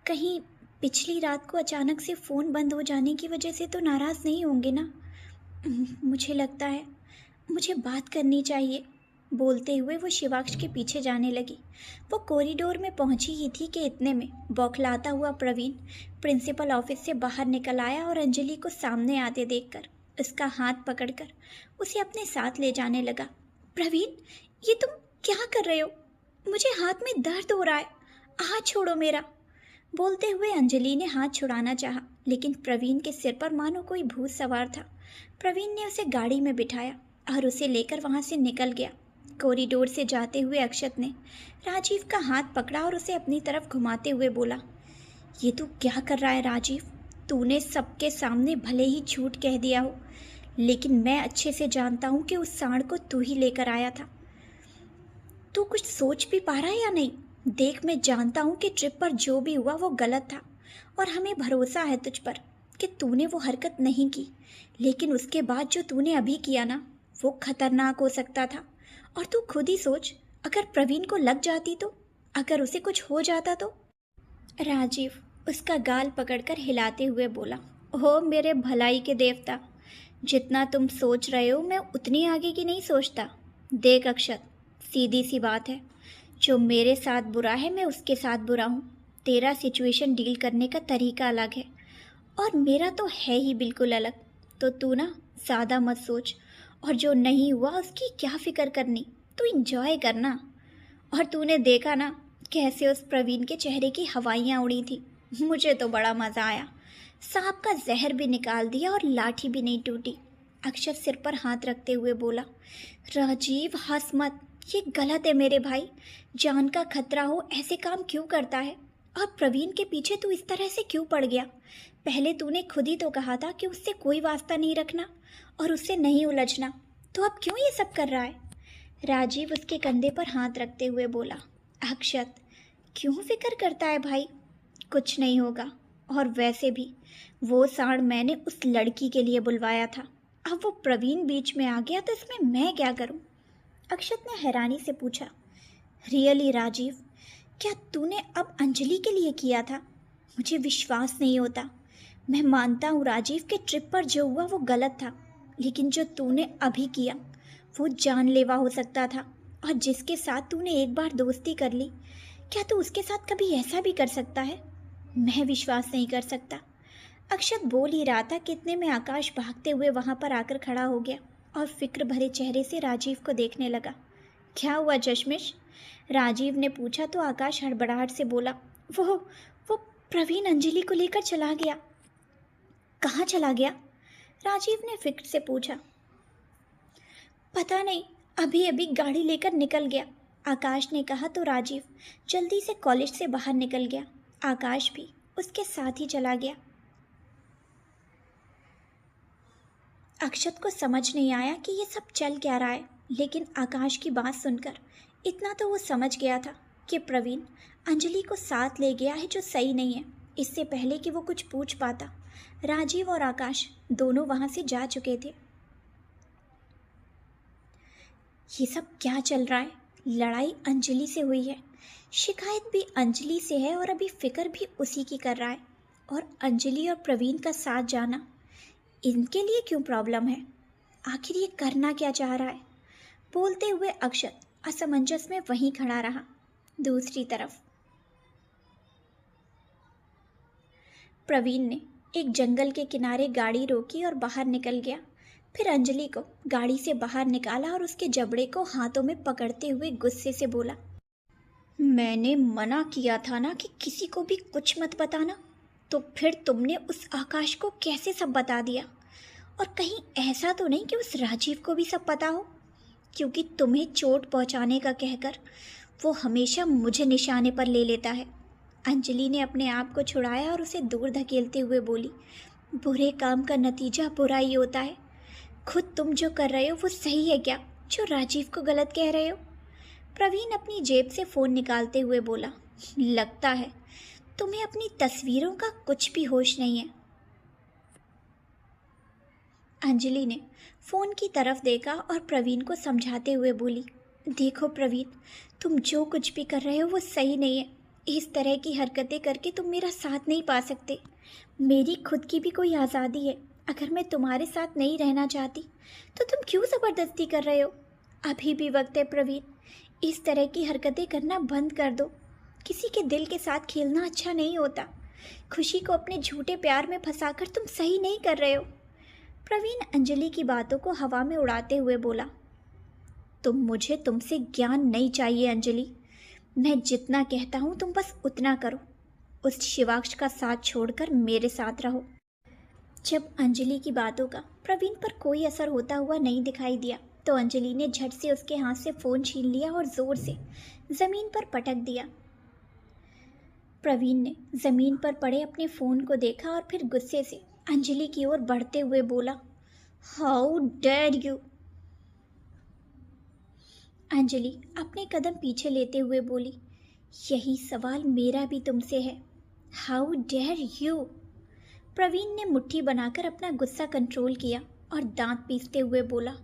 कहीं पिछली रात को अचानक से फ़ोन बंद हो जाने की वजह से तो नाराज़ नहीं होंगे ना? मुझे लगता है मुझे बात करनी चाहिए। बोलते हुए वो शिवाक्ष के पीछे जाने लगी। वो कॉरिडोर में पहुंची ही थी कि इतने में बौखलाता हुआ प्रवीण प्रिंसिपल ऑफिस से बाहर निकल आया और अंजलि को सामने आते देखकर उसका हाथ पकड़कर उसे अपने साथ ले जाने लगा। प्रवीण, ये तुम क्या कर रहे हो? मुझे हाथ में दर्द हो रहा है, हाथ छोड़ो मेरा। बोलते हुए अंजलि ने हाथ छुड़ाना चाहा, लेकिन प्रवीण के सिर पर मानो कोई भूत सवार था। प्रवीण ने उसे गाड़ी में बिठाया और उसे लेकर वहां से निकल गया। कॉरिडोर से जाते हुए अक्षत ने राजीव का हाथ पकड़ा और उसे अपनी तरफ घुमाते हुए बोला, ये तू क्या कर रहा है राजीव? तूने सबके सामने भले ही झूठ कह दिया हो, लेकिन मैं अच्छे से जानता हूँ कि उस सांड को तू ही लेकर आया था। तू कुछ सोच भी पा रहा है या नहीं? देख, मैं जानता हूँ कि ट्रिप पर जो भी हुआ वो गलत था और हमें भरोसा है तुझ पर कि तूने वो हरकत नहीं की, लेकिन उसके बाद जो तूने अभी किया ना, वो खतरनाक हो सकता था। और तू खुद ही सोच, अगर प्रवीण को लग जाती तो, अगर उसे कुछ हो जाता तो। राजीव उसका गाल पकड़कर हिलाते हुए बोला, ओह मेरे भलाई के देवता, जितना तुम सोच रहे हो मैं उतनी आगे की नहीं सोचता। देख अक्षत, सीधी सी बात है, जो मेरे साथ बुरा है मैं उसके साथ बुरा हूँ। तेरा सिचुएशन डील करने का तरीका अलग है और मेरा तो है ही बिल्कुल अलग। तो तू ना ज़्यादा मत सोच, और जो नहीं हुआ उसकी क्या फ़िक्र करनी, तू इंजॉय करना। और तूने देखा ना कैसे उस प्रवीण के चेहरे की हवाइयाँ उड़ी थी। मुझे तो बड़ा मज़ा आया। सांप का जहर भी निकाल दिया और लाठी भी नहीं टूटी। अक्षत सिर पर हाथ रखते हुए बोला, राजीव हंस मत, ये गलत है मेरे भाई। जान का खतरा हो ऐसे काम क्यों करता है? और प्रवीण के पीछे तू इस तरह से क्यों पड़ गया? पहले तूने खुद ही तो कहा था कि उससे कोई वास्ता नहीं रखना और उससे नहीं उलझना, तो अब क्यों ये सब कर रहा है? राजीव उसके कंधे पर हाथ रखते हुए बोला, अक्षत क्यों फिक्र करता है भाई? कुछ नहीं होगा। और वैसे भी वो सांड मैंने उस लड़की के लिए बुलवाया था। अब वो प्रवीण बीच में आ गया तो इसमें मैं क्या करूं? अक्षत ने हैरानी से पूछा, रियली राजीव, क्या तूने अब अंजलि के लिए किया था? मुझे विश्वास नहीं होता। मैं मानता हूँ राजीव कि ट्रिप पर जो हुआ वो गलत था, लेकिन जो तूने अभी किया वो जानलेवा हो सकता था। और जिसके साथ तूने एक बार दोस्ती कर ली, क्या तू उसके साथ कभी ऐसा भी कर सकता है? मैं विश्वास नहीं कर सकता। अक्षत बोल ही रहा था कि इतने में आकाश भागते हुए वहाँ पर आकर खड़ा हो गया और फिक्र भरे चेहरे से राजीव को देखने लगा। क्या हुआ चश्मिश? राजीव ने पूछा तो आकाश हड़बड़ाहट से बोला, वो प्रवीण अंजलि को लेकर चला गया। कहाँ चला गया? राजीव ने फिक्र से पूछा। पता नहीं, अभी अभी गाड़ी लेकर निकल गया, आकाश ने कहा तो राजीव जल्दी से कॉलेज से बाहर निकल गया। आकाश भी उसके साथ ही चला गया। अक्षत को समझ नहीं आया कि ये सब चल क्या रहा है, लेकिन आकाश की बात सुनकर इतना तो वो समझ गया था कि प्रवीण अंजलि को साथ ले गया है, जो सही नहीं है। इससे पहले कि वो कुछ पूछ पाता, राजीव और आकाश दोनों वहाँ से जा चुके थे। ये सब क्या चल रहा है? लड़ाई अंजलि से हुई है, शिकायत भी अंजलि से है और अभी फिक्र भी उसी की कर रहा है। और अंजलि और प्रवीण का साथ जाना इनके लिए क्यों प्रॉब्लम है? आखिर ये करना क्या चाह रहा है? बोलते हुए अक्षत असमंजस में वहीं खड़ा रहा। दूसरी तरफ प्रवीण ने एक जंगल के किनारे गाड़ी रोकी और बाहर निकल गया। फिर अंजलि को गाड़ी से बाहर निकाला और उसके जबड़े को हाथों में पकड़ते हुए गुस्से से बोला, मैंने मना किया था ना कि किसी को भी कुछ मत बताना, तो फिर तुमने उस आकाश को कैसे सब बता दिया? और कहीं ऐसा तो नहीं कि उस राजीव को भी सब पता हो? क्योंकि तुम्हें चोट पहुंचाने का कहकर वो हमेशा मुझे निशाने पर ले लेता है। अंजलि ने अपने आप को छुड़ाया और उसे दूर धकेलते हुए बोली, बुरे काम का नतीजा बुरा ही होता है। खुद तुम जो कर रहे हो वो सही है क्या, जो राजीव को गलत कह रहे हो? प्रवीण अपनी जेब से फ़ोन निकालते हुए बोला, लगता है तुम्हें अपनी तस्वीरों का कुछ भी होश नहीं है। अंजलि ने फ़ोन की तरफ देखा और प्रवीण को समझाते हुए बोली, देखो प्रवीण, तुम जो कुछ भी कर रहे हो वो सही नहीं है। इस तरह की हरकतें करके तुम मेरा साथ नहीं पा सकते। मेरी खुद की भी कोई आज़ादी है। अगर मैं तुम्हारे साथ नहीं रहना चाहती तो तुम क्यों ज़बरदस्ती कर रहे हो? अभी भी वक्त है प्रवीण, इस तरह की हरकतें करना बंद कर दो। किसी के दिल के साथ खेलना अच्छा नहीं होता। खुशी को अपने झूठे प्यार में फंसाकर तुम सही नहीं कर रहे हो। प्रवीण अंजलि की बातों को हवा में उड़ाते हुए बोला, मुझे तुमसे ज्ञान नहीं चाहिए अंजलि। मैं जितना कहता हूँ तुम बस उतना करो। उस शिवाक्ष का साथ छोड़कर मेरे साथ रहो। जब अंजलि की बातों का प्रवीण पर कोई असर होता हुआ नहीं दिखाई दिया तो अंजलि ने झट से उसके हाथ से फ़ोन छीन लिया और ज़ोर से ज़मीन पर पटक दिया। प्रवीण ने ज़मीन पर पड़े अपने फ़ोन को देखा और फिर गुस्से से अंजलि की ओर बढ़ते हुए बोला, हाउ डेयर यू। अंजलि अपने कदम पीछे लेते हुए बोली, यही सवाल मेरा भी तुमसे है, हाउ डेयर यू। प्रवीण ने मुट्ठी बनाकर अपना गुस्सा कंट्रोल किया और दांत पीसते हुए बोला,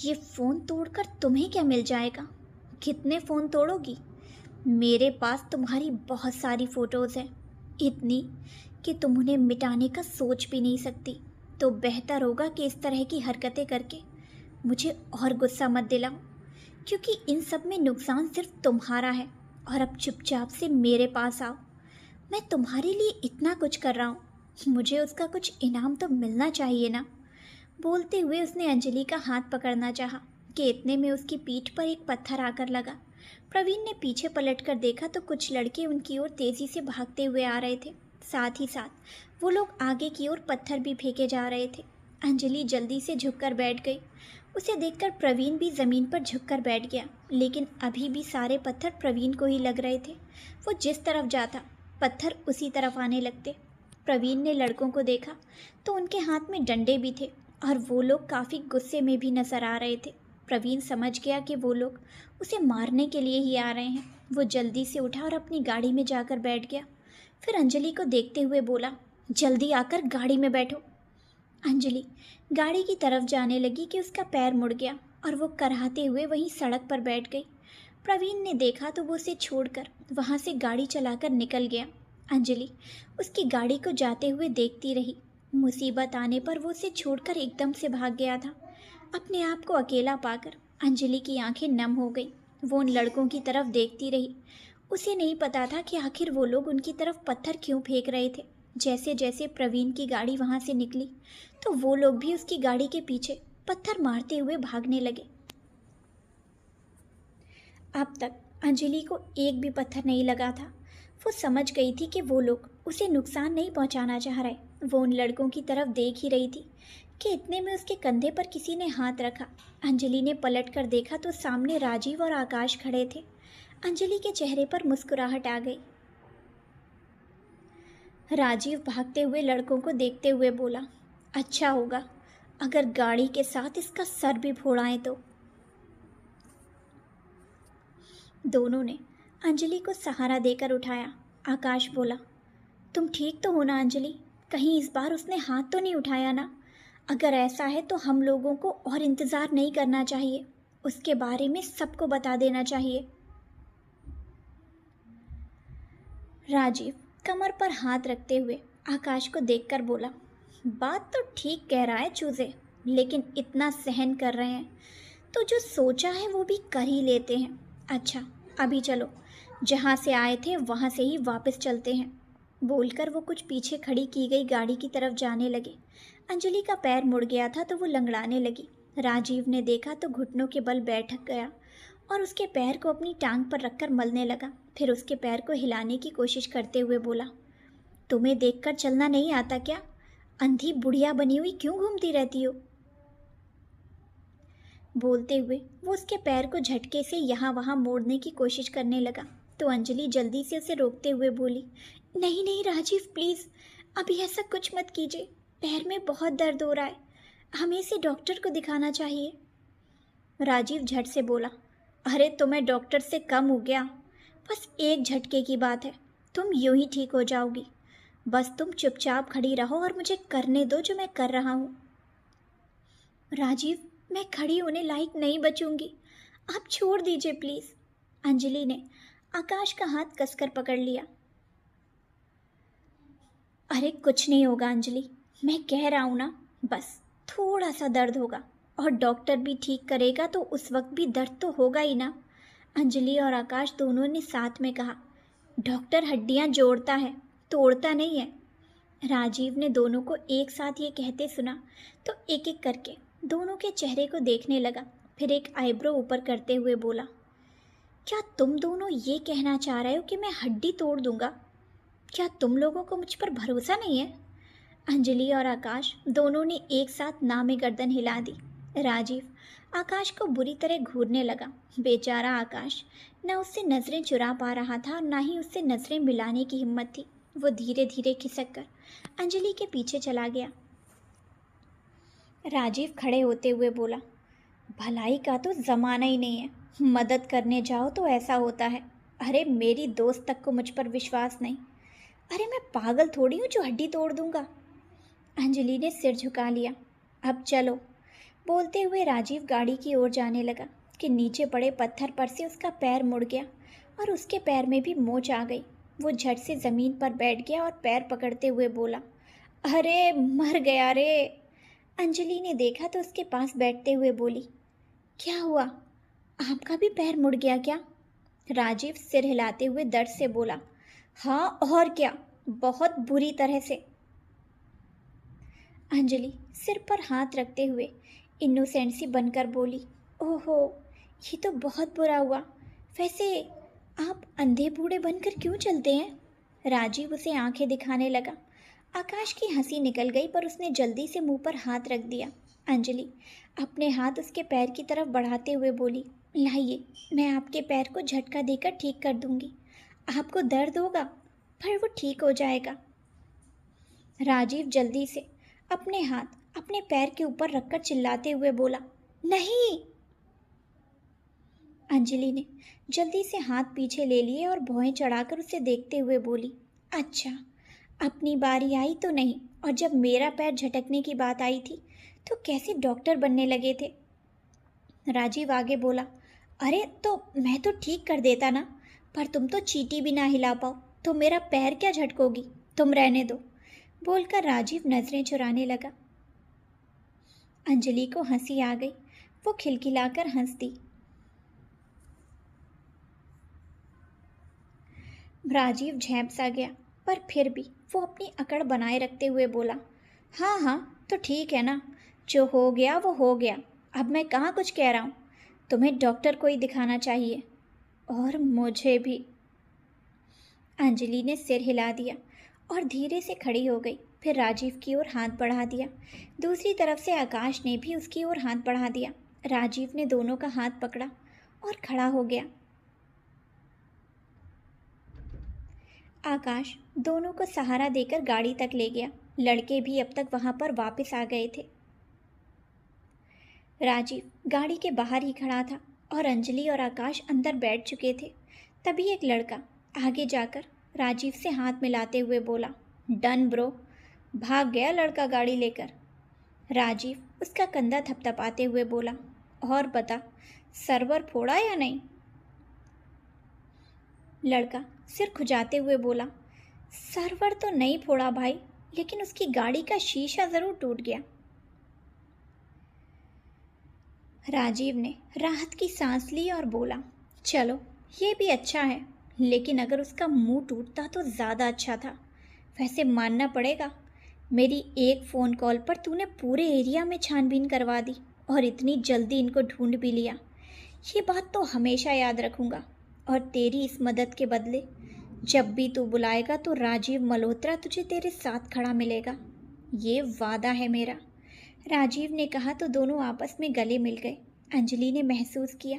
ये फ़ोन तोड़कर तुम्हें क्या मिल जाएगा? कितने फ़ोन तोड़ोगी? मेरे पास तुम्हारी बहुत सारी फ़ोटोज़ हैं, इतनी कि तुम उन्हें मिटाने का सोच भी नहीं सकती। तो बेहतर होगा कि इस तरह की हरकतें करके मुझे और गुस्सा मत दिलाओ, क्योंकि इन सब में नुकसान सिर्फ तुम्हारा है। और अब चुपचाप से मेरे पास आओ। मैं तुम्हारे लिए इतना कुछ कर रहा हूँ, मुझे उसका कुछ इनाम तो मिलना चाहिए ना। बोलते हुए उसने अंजलि का हाथ पकड़ना चाहा कि इतने में उसकी पीठ पर एक पत्थर आकर लगा। प्रवीण ने पीछे पलटकर देखा तो कुछ लड़के उनकी ओर तेज़ी से भागते हुए आ रहे थे। साथ ही साथ वो लोग आगे की ओर पत्थर भी फेंके जा रहे थे। अंजलि जल्दी से झुककर बैठ गई। उसे देखकर प्रवीण भी ज़मीन पर झुककर बैठ गया, लेकिन अभी भी सारे पत्थर प्रवीण को ही लग रहे थे। वो जिस तरफ जाता पत्थर उसी तरफ आने लगते। प्रवीण ने लड़कों को देखा तो उनके हाथ में डंडे भी थे और वो लोग काफ़ी गुस्से में भी नजर आ रहे थे। प्रवीण समझ गया कि वो लोग उसे मारने के लिए ही आ रहे हैं। वो जल्दी से उठा और अपनी गाड़ी में जाकर बैठ गया। फिर अंजलि को देखते हुए बोला, जल्दी आकर गाड़ी में बैठो। अंजलि गाड़ी की तरफ जाने लगी कि उसका पैर मुड़ गया और वो कराहते हुए वहीं सड़क पर बैठ गई। प्रवीण ने देखा तो वो उसे छोड़कर वहाँ से गाड़ी चलाकर निकल गया। अंजलि उसकी गाड़ी को जाते हुए देखती रही। मुसीबत आने पर वो उसे छोड़कर एकदम से भाग गया था। अपने आप को अकेला पाकर अंजलि की आंखें नम हो गई। वो उन लड़कों की तरफ देखती रही। उसे नहीं पता था कि आखिर वो लोग उनकी तरफ पत्थर क्यों फेंक रहे थे। जैसे जैसे प्रवीण की गाड़ी वहाँ से निकली तो वो लोग भी उसकी गाड़ी के पीछे पत्थर मारते हुए भागने लगे। अब तक अंजलि को एक भी पत्थर नहीं लगा था। वो समझ गई थी कि वो लोग उसे नुकसान नहीं पहुंचाना चाह रहे। वो उन लड़कों की तरफ देख ही रही थी कि इतने में उसके कंधे पर किसी ने हाथ रखा। अंजलि ने पलट कर देखा तो सामने राजीव और आकाश खड़े थे। अंजलि के चेहरे पर मुस्कुराहट आ गई। राजीव भागते हुए लड़कों को देखते हुए बोला, अच्छा होगा अगर गाड़ी के साथ इसका सर भी फोड़ाएं तो। दोनों ने अंजलि को सहारा देकर उठाया। आकाश बोला, तुम ठीक तो हो ना अंजलि? कहीं इस बार उसने हाथ तो नहीं उठाया ना? अगर ऐसा है तो हम लोगों को और इंतज़ार नहीं करना चाहिए। उसके बारे में सबको बता देना चाहिए। राजीव कमर पर हाथ रखते हुए आकाश को देखकर बोला, बात तो ठीक कह रहा है चूजे, लेकिन इतना सहन कर रहे हैं तो जो सोचा है वो भी कर ही लेते हैं। अच्छा अभी चलो, जहाँ से आए थे वहाँ से ही वापस चलते हैं। बोलकर वो कुछ पीछे खड़ी की गई गाड़ी की तरफ जाने लगे। अंजलि का पैर मुड़ गया था तो वो लंगड़ाने लगी। राजीव ने देखा तो घुटनों के बल बैठ गया और उसके पैर को अपनी टांग पर रखकर मलने लगा। फिर उसके पैर को हिलाने की कोशिश करते हुए बोला, तुम्हें देखकर चलना नहीं आता क्या? अंधी बुढ़िया बनी हुई क्यों घूमती रहती हो? बोलते हुए वो उसके पैर को झटके से यहाँ वहाँ मोड़ने की कोशिश करने लगा तो अंजलि जल्दी से उसे रोकते हुए बोली, नहीं नहीं राजीव प्लीज़, अभी ऐसा कुछ मत कीजिए, पैर में बहुत दर्द हो रहा है, हमें इसे डॉक्टर को दिखाना चाहिए। राजीव झट से बोला, अरे तुम्हें डॉक्टर से कम हो गया, बस एक झटके की बात है, तुम यूं ही ठीक हो जाओगी। बस तुम चुपचाप खड़ी रहो और मुझे करने दो जो मैं कर रहा हूँ। राजीव मैं खड़ी होने लायक नहीं बचूंगी, आप छोड़ दीजिए प्लीज़। अंजलि ने आकाश का हाथ कसकर पकड़ लिया। अरे कुछ नहीं होगा अंजलि, मैं कह रहा हूँ ना, बस थोड़ा सा दर्द होगा और डॉक्टर भी ठीक करेगा तो उस वक्त भी दर्द तो होगा ही ना। अंजलि और आकाश दोनों ने साथ में कहा, डॉक्टर हड्डियाँ जोड़ता है, तोड़ता नहीं है। राजीव ने दोनों को एक साथ ये कहते सुना तो एक एक करके दोनों के चेहरे को देखने लगा। फिर एक आईब्रो ऊपर करते हुए बोला, क्या तुम दोनों ये कहना चाह रहे हो कि मैं हड्डी तोड़ दूंगा? क्या तुम लोगों को मुझ पर भरोसा नहीं है? अंजलि और आकाश दोनों ने एक साथ ना में गर्दन हिला दी। राजीव आकाश को बुरी तरह घूरने लगा। बेचारा आकाश न उससे नज़रें चुरा पा रहा था और ना ही उससे नज़रें मिलाने की हिम्मत थी। वो धीरे धीरे खिसक कर अंजलि के पीछे चला गया। राजीव खड़े होते हुए बोला, भलाई का तो ज़माना ही नहीं है, मदद करने जाओ तो ऐसा होता है। अरे मेरी दोस्त तक को मुझ पर विश्वास नहीं। अरे मैं पागल थोड़ी हूँ जो हड्डी तोड़ दूंगा। अंजलि ने सिर झुका लिया। अब चलो। बोलते हुए राजीव गाड़ी की ओर जाने लगा कि नीचे पड़े पत्थर पर से उसका पैर मुड़ गया और उसके पैर में भी मोच आ गई। वो झट से ज़मीन पर बैठ गया और पैर पकड़ते हुए बोला, अरे मर गया रे। अंजलि ने देखा तो उसके पास बैठते हुए बोली, क्या हुआ, आपका भी पैर मुड़ गया क्या? राजीव सिर हिलाते हुए दर्द से बोला, हाँ और क्या, बहुत बुरी तरह से। अंजलि सिर पर हाथ रखते हुए इनोसेंट सी बनकर बोली, ओहो ये तो बहुत बुरा हुआ। वैसे आप अंधे बूढ़े बनकर क्यों चलते हैं? राजीव उसे आंखें दिखाने लगा। आकाश की हंसी निकल गई पर उसने जल्दी से मुंह पर हाथ रख दिया। अंजलि अपने हाथ उसके पैर की तरफ बढ़ाते हुए बोली, लाइए मैं आपके पैर को झटका देकर ठीक कर दूंगी। आपको दर्द होगा पर वो ठीक हो जाएगा। राजीव जल्दी से अपने हाथ अपने पैर के ऊपर रखकर चिल्लाते हुए बोला, नहीं। अंजलि ने जल्दी से हाथ पीछे ले लिए और भौहें चढ़ाकर उसे देखते हुए बोली, अच्छा अपनी बारी आई तो नहीं, और जब मेरा पैर झटकने की बात आई थी तो कैसे डॉक्टर बनने लगे थे? राजीव आगे बोला, अरे तो मैं तो ठीक कर देता ना, पर तुम तो चींटी भी ना हिला पाओ तो मेरा पैर क्या झटकोगी, तुम रहने दो। बोलकर राजीव नजरें चुराने लगा। अंजलि को हंसी आ गई। वो खिलखिलाकर हंस दी। राजीव झेंप सा गया पर फिर भी वो अपनी अकड़ बनाए रखते हुए बोला, हाँ हाँ तो ठीक है ना, जो हो गया वो हो गया, अब मैं कहाँ कुछ कह रहा हूँ। तुम्हें डॉक्टर को ही दिखाना चाहिए, और मुझे भी। अंजलि ने सिर हिला दिया और धीरे से खड़ी हो गई। फिर राजीव की ओर हाथ बढ़ा दिया। दूसरी तरफ से आकाश ने भी उसकी ओर हाथ बढ़ा दिया। राजीव ने दोनों का हाथ पकड़ा और खड़ा हो गया। आकाश दोनों को सहारा देकर गाड़ी तक ले गया। लड़के भी अब तक वहां पर वापस आ गए थे। राजीव गाड़ी के बाहर ही खड़ा था और अंजलि और आकाश अंदर बैठ चुके थे। तभी एक लड़का आगे जाकर राजीव से हाथ मिलाते हुए बोला, डन ब्रो। भाग गया लड़का गाड़ी लेकर। राजीव उसका कंधा थपथपाते हुए बोला, और बता सर्वर फोड़ा या नहीं? लड़का सिर खुजाते हुए बोला, सर्वर तो नहीं फोड़ा भाई, लेकिन उसकी गाड़ी का शीशा ज़रूर टूट गया। राजीव ने राहत की सांस ली और बोला, चलो ये भी अच्छा है, लेकिन अगर उसका मुंह टूटता तो ज़्यादा अच्छा था। वैसे मानना पड़ेगा, मेरी एक फ़ोन कॉल पर तूने पूरे एरिया में छानबीन करवा दी और इतनी जल्दी इनको ढूंढ भी लिया। ये बात तो हमेशा याद रखूँगा। और तेरी इस मदद के बदले जब भी तू बुलाएगा तो राजीव मल्होत्रा तुझे तेरे साथ खड़ा मिलेगा। ये वादा है मेरा। राजीव ने कहा तो दोनों आपस में गले मिल गए। अंजलि ने महसूस किया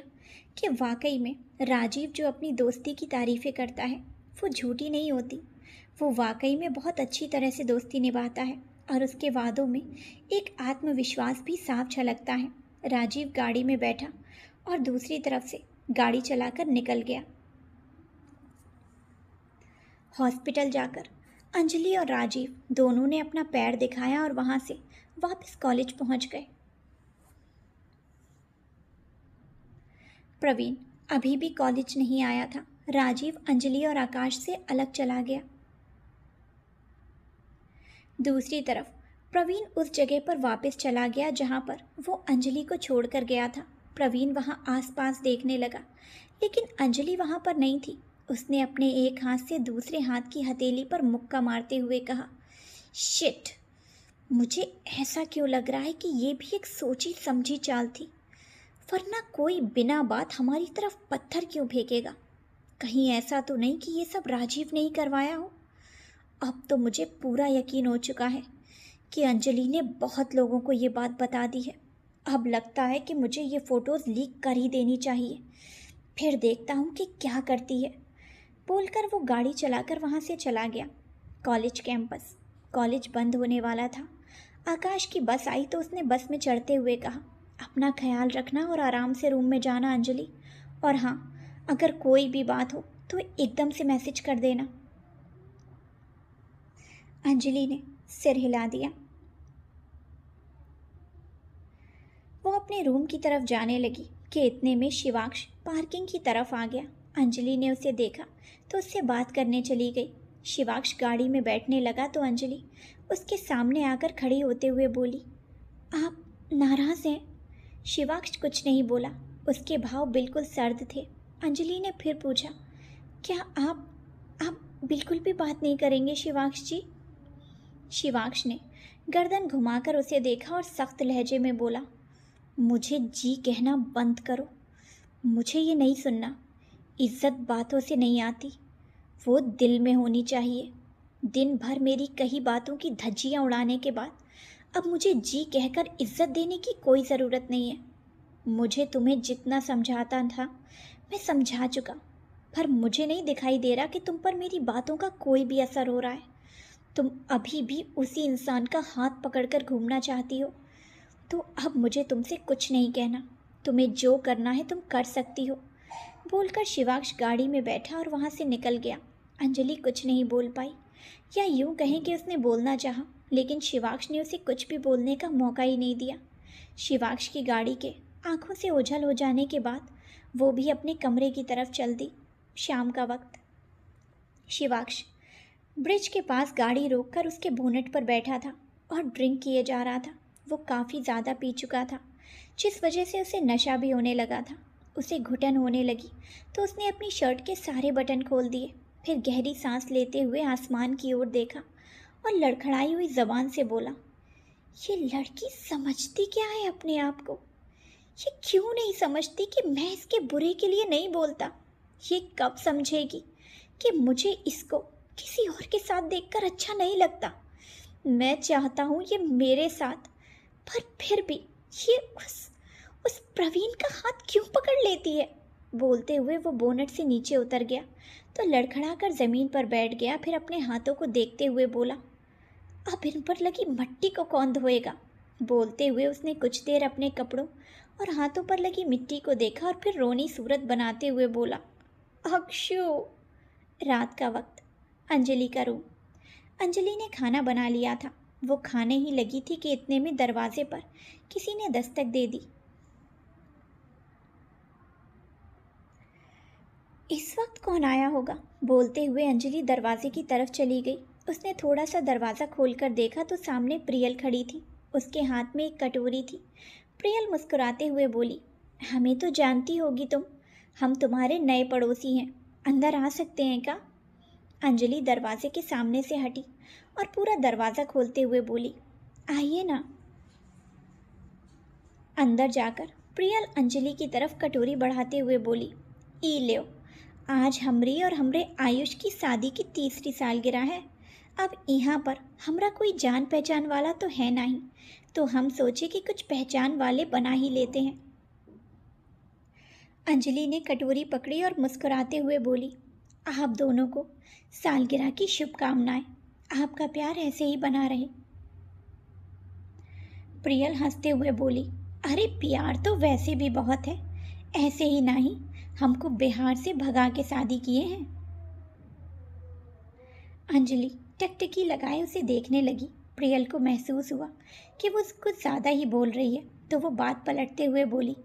कि वाकई में राजीव जो अपनी दोस्ती की तारीफ़ें करता है वो झूठी नहीं होती। वो वाकई में बहुत अच्छी तरह से दोस्ती निभाता है और उसके वादों में एक आत्मविश्वास भी साफ झलकता है। राजीव गाड़ी में बैठा और दूसरी तरफ से गाड़ी चलाकर निकल गया। हॉस्पिटल जाकर अंजलि और राजीव दोनों ने अपना पैर दिखाया और वहाँ से वापस कॉलेज पहुँच गए। प्रवीण अभी भी कॉलेज नहीं आया था। राजीव अंजलि और आकाश से अलग चला गया। दूसरी तरफ प्रवीण उस जगह पर वापस चला गया जहाँ पर वो अंजलि को छोड़कर गया था। प्रवीण वहाँ आसपास देखने लगा, लेकिन अंजलि वहाँ पर नहीं थी। उसने अपने एक हाथ से दूसरे हाथ की हथेली पर मुक्का मारते हुए कहा, शिट, मुझे ऐसा क्यों लग रहा है कि ये भी एक सोची समझी चाल थी, वरना कोई बिना बात हमारी तरफ पत्थर क्यों फेंकेगा। कहीं ऐसा तो नहीं कि ये सब राजीव ने ही करवाया हो। अब तो मुझे पूरा यकीन हो चुका है कि अंजलि ने बहुत लोगों को ये बात बता दी है। अब लगता है कि मुझे ये फ़ोटोज़ लीक कर ही देनी चाहिए, फिर देखता हूँ कि क्या करती है। बोलकर वो गाड़ी चलाकर वहाँ से चला गया। College campus. कॉलेज बंद होने वाला था। आकाश की बस आई तो उसने बस में चढ़ते हुए कहा, अपना ख्याल रखना और आराम से रूम में जाना अंजलि। और हाँ, अगर कोई भी बात हो तो एकदम से मैसेज कर देना। अंजलि ने सिर हिला दिया। वो अपने रूम की तरफ जाने लगी कि इतने में शिवाक्ष पार्किंग की तरफ आ गया। अंजलि ने उसे देखा तो उससे बात करने चली गई। शिवाक्ष गाड़ी में बैठने लगा तो अंजलि उसके सामने आकर खड़ी होते हुए बोली, आप नाराज़ हैं? शिवाक्ष कुछ नहीं बोला, उसके भाव बिल्कुल सर्द थे। अंजलि ने फिर पूछा, क्या आप बिल्कुल भी बात नहीं करेंगे शिवाक्ष जी? शिवाक्ष ने गर्दन घुमाकर उसे देखा और सख्त लहजे में बोला, मुझे जी कहना बंद करो। मुझे ये नहीं सुनना। इज्जत बातों से नहीं आती, वो दिल में होनी चाहिए। दिन भर मेरी कई बातों की धज्जियाँ उड़ाने के बाद अब मुझे जी कहकर इज्जत देने की कोई ज़रूरत नहीं है। मुझे तुम्हें जितना समझाता था मैं समझा चुका, पर मुझे नहीं दिखाई दे रहा कि तुम पर मेरी बातों का कोई भी असर हो रहा है। तुम अभी भी उसी इंसान का हाथ पकड़कर घूमना चाहती हो। तो अब मुझे तुमसे कुछ नहीं कहना। तुम्हें जो करना है तुम कर सकती हो। बोलकर शिवाक्ष गाड़ी में बैठा और वहाँ से निकल गया। अंजलि कुछ नहीं बोल पाई, या यूँ कहें कि उसने बोलना चाहा, लेकिन शिवाक्ष ने उसे कुछ भी बोलने का मौका ही नहीं दिया। शिवाक्ष की गाड़ी के आंखों से ओझल हो जाने के बाद वो भी अपने कमरे की तरफ चल दी। शाम का वक्त। शिवाक्ष ब्रिज के पास गाड़ी रोककर उसके बोनेट पर बैठा था और ड्रिंक किए जा रहा था। वो काफ़ी ज़्यादा पी चुका था, जिस वजह से उसे नशा भी होने लगा था। उसे घुटन होने लगी तो उसने अपनी शर्ट के सारे बटन खोल दिए, फिर गहरी सांस लेते हुए आसमान की ओर देखा और लड़खड़ाई हुई ज़बान से बोला, ये लड़की समझती क्या है अपने आप को? ये क्यों नहीं समझती कि मैं इसके बुरे के लिए नहीं बोलता? ये कब समझेगी कि मुझे इसको किसी और के साथ देखकर अच्छा नहीं लगता? मैं चाहता हूँ ये मेरे साथ, पर फिर भी ये उस प्रवीण का हाथ क्यों पकड़ लेती है? बोलते हुए वो बोनट से नीचे उतर गया तो लड़खड़ाकर ज़मीन पर बैठ गया। फिर अपने हाथों को देखते हुए बोला, अब इन पर लगी मट्टी को कौन धोएगा? बोलते हुए उसने कुछ देर अपने कपड़ों और हाथों पर लगी मिट्टी को देखा और फिर रोनी सूरत बनाते हुए बोला, अक्षु। रात का वक्त। अंजलि का रूम। अंजलि ने खाना बना लिया था। वो खाने ही लगी थी कि इतने में दरवाजे पर किसी ने दस्तक दे दी। इस वक्त कौन आया होगा? बोलते हुए अंजलि दरवाजे की तरफ चली गई। उसने थोड़ा सा दरवाज़ा खोलकर देखा तो सामने प्रियल खड़ी थी। उसके हाथ में एक कटोरी थी। प्रियल मुस्कुराते हुए बोली, हमें तो जानती होगी तुम। हम तुम्हारे नए पड़ोसी हैं। अंदर आ सकते हैं क्या? अंजलि दरवाजे के सामने से हटी और पूरा दरवाज़ा खोलते हुए बोली, आइए ना। अंदर जाकर प्रियल अंजलि की तरफ कटोरी बढ़ाते हुए बोली, ई लो, आज हमरी और हमरे आयुष की शादी की 3री सालगिरह है। अब यहाँ पर हमरा कोई जान पहचान वाला तो है नहीं, तो हम सोचे कि कुछ पहचान वाले बना ही लेते हैं। अंजलि ने कटोरी पकड़ी और मुस्कुराते हुए बोली, आप दोनों को सालगिरह की शुभकामनाएं। आपका प्यार ऐसे ही बना रहे। प्रियल हंसते हुए बोली, अरे प्यार तो वैसे भी बहुत है, ऐसे ही नहीं हमको बिहार से भगा के शादी किए हैं। अंजलि टकटकी लगाए उसे देखने लगी। प्रियल को महसूस हुआ कि वो कुछ ज़्यादा ही बोल रही है, तो वो बात पलटते हुए बोली,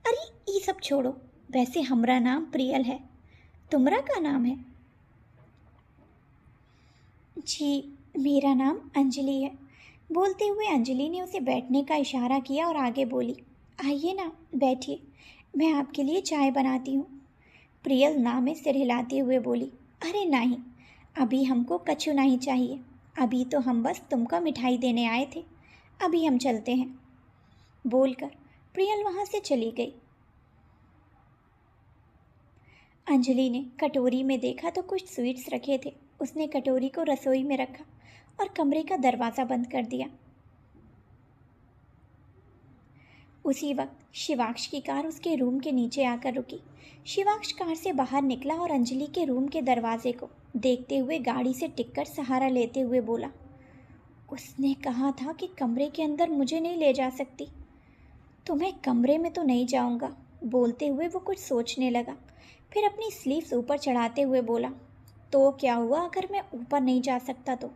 अरे ये सब छोड़ो, वैसे हमरा नाम प्रियल है, तुमरा का नाम है? जी, मेरा नाम अंजलि है। बोलते हुए अंजलि ने उसे बैठने का इशारा किया और आगे बोली, आइए ना बैठिए, मैं आपके लिए चाय बनाती हूँ। प्रियल ना में सिर हिलाते हुए बोली, अरे नहीं, अभी हमको कछु नहीं चाहिए। अभी तो हम बस तुमको मिठाई देने आए थे। अभी हम चलते हैं। बोलकर प्रियल वहाँ से चली गई। अंजलि ने कटोरी में देखा तो कुछ स्वीट्स रखे थे। उसने कटोरी को रसोई में रखा और कमरे का दरवाज़ा बंद कर दिया। उसी वक्त शिवाक्ष की कार उसके रूम के नीचे आकर रुकी। शिवाक्ष कार से बाहर निकला और अंजलि के रूम के दरवाजे को देखते हुए गाड़ी से टिककर सहारा लेते हुए बोला, उसने कहा था कि कमरे के अंदर मुझे नहीं ले जा सकती, तो मैं कमरे में तो नहीं जाऊंगा। बोलते हुए वो कुछ सोचने लगा, फिर अपनी स्लीव्स ऊपर चढ़ाते हुए बोला, तो क्या हुआ अगर मैं ऊपर नहीं जा सकता तो?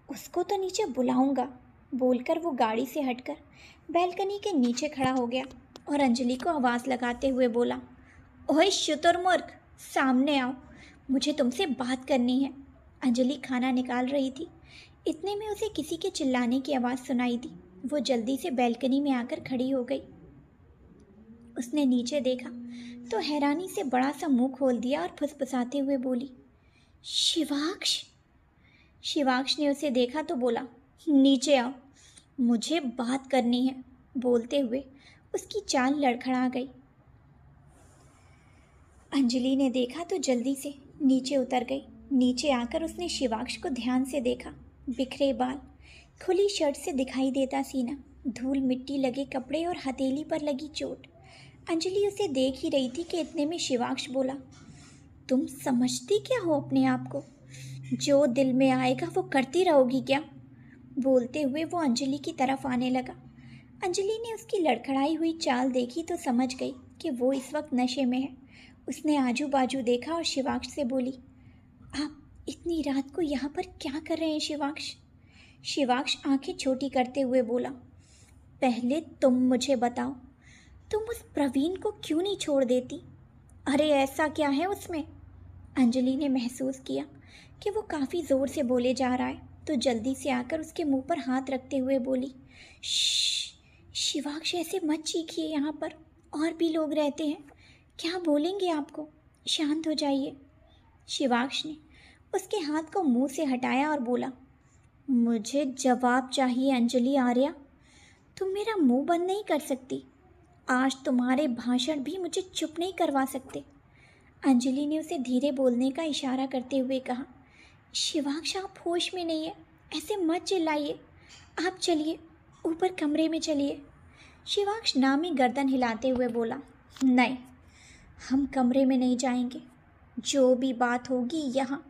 उसको तो नीचे बुलाऊंगा। बोलकर वो गाड़ी से हटकर बैल्कनी के नीचे खड़ा हो गया और अंजलि को आवाज़ लगाते हुए बोला, ओए शुतुरमुर्ग, सामने आओ, मुझे तुमसे बात करनी है। अंजलि खाना निकाल रही थी। इतने में उसे किसी के चिल्लाने की आवाज़ सुनाई दी। वो जल्दी से बैल्कनी में आकर खड़ी हो गई। उसने नीचे देखा तो हैरानी से बड़ा सा मुंह खोल दिया और फुसफुसाते हुए बोली, शिवाक्ष। शिवाक्ष ने उसे देखा तो बोला, नीचे आओ, मुझे बात करनी है। बोलते हुए उसकी चाल लड़खड़ा गई। अंजलि ने देखा तो जल्दी से नीचे उतर गई। नीचे आकर उसने शिवाक्ष को ध्यान से देखा। बिखरे बाल, खुली शर्ट से दिखाई देता सीना, धूल मिट्टी लगे कपड़े और हथेली पर लगी चोट। अंजलि उसे देख ही रही थी कि इतने में शिवाक्ष बोला, तुम समझती क्या हो अपने आप को? जो दिल में आएगा वो करती रहोगी क्या? बोलते हुए वो अंजलि की तरफ आने लगा। अंजलि ने उसकी लड़खड़ाई हुई चाल देखी तो समझ गई कि वो इस वक्त नशे में है। उसने आजू बाजू देखा और शिवाक्ष से बोली, आप इतनी रात को यहाँ पर क्या कर रहे हैं शिवाक्ष? शिवाक्ष आंखें छोटी करते हुए बोला, पहले तुम मुझे बताओ, तुम उस प्रवीण को क्यों नहीं छोड़ देती? अरे ऐसा क्या है उसमें? अंजलि ने महसूस किया कि वो काफ़ी ज़ोर से बोले जा रहा है, तो जल्दी से आकर उसके मुंह पर हाथ रखते हुए बोली, शिवाक्ष ऐसे मत चीखिए, यहाँ पर और भी लोग रहते हैं, क्या बोलेंगे आपको, शांत हो जाइए। शिवाक्ष ने उसके हाथ को मुंह से हटाया और बोला, मुझे जवाब चाहिए अंजलि आर्या, तुम मेरा मुंह बंद नहीं कर सकती। आज तुम्हारे भाषण भी मुझे चुप नहीं करवा सकते। अंजलि ने उसे धीरे बोलने का इशारा करते हुए कहा, शिवाक्ष आप होश में नहीं है, ऐसे मत चिल्लाइए, आप चलिए ऊपर कमरे में चलिए। शिवाक्ष ना में गर्दन हिलाते हुए बोला, नहीं, हम कमरे में नहीं जाएंगे, जो भी बात होगी यहाँ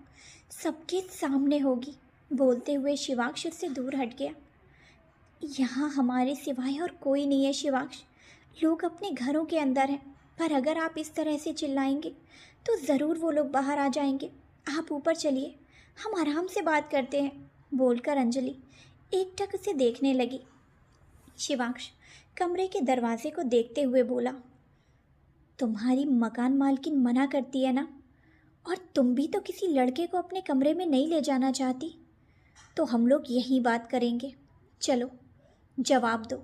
सबके सामने होगी। बोलते हुए शिवाक्ष उससे दूर हट गया। यहाँ हमारे सिवाय और कोई नहीं है शिवाक्ष, लोग अपने घरों के अंदर हैं, पर अगर आप इस तरह से चिल्लाएंगे तो ज़रूर वो लोग बाहर आ जाएंगे। आप ऊपर चलिए, हम आराम से बात करते हैं। बोलकर अंजलि एकटक उसे देखने लगी। शिवाक्ष कमरे के दरवाजे को देखते हुए बोला, तुम्हारी मकान मालकिन मना करती है ना और तुम भी तो किसी लड़के को अपने कमरे में नहीं ले जाना चाहती, तो हम लोग यही बात करेंगे। चलो जवाब दो।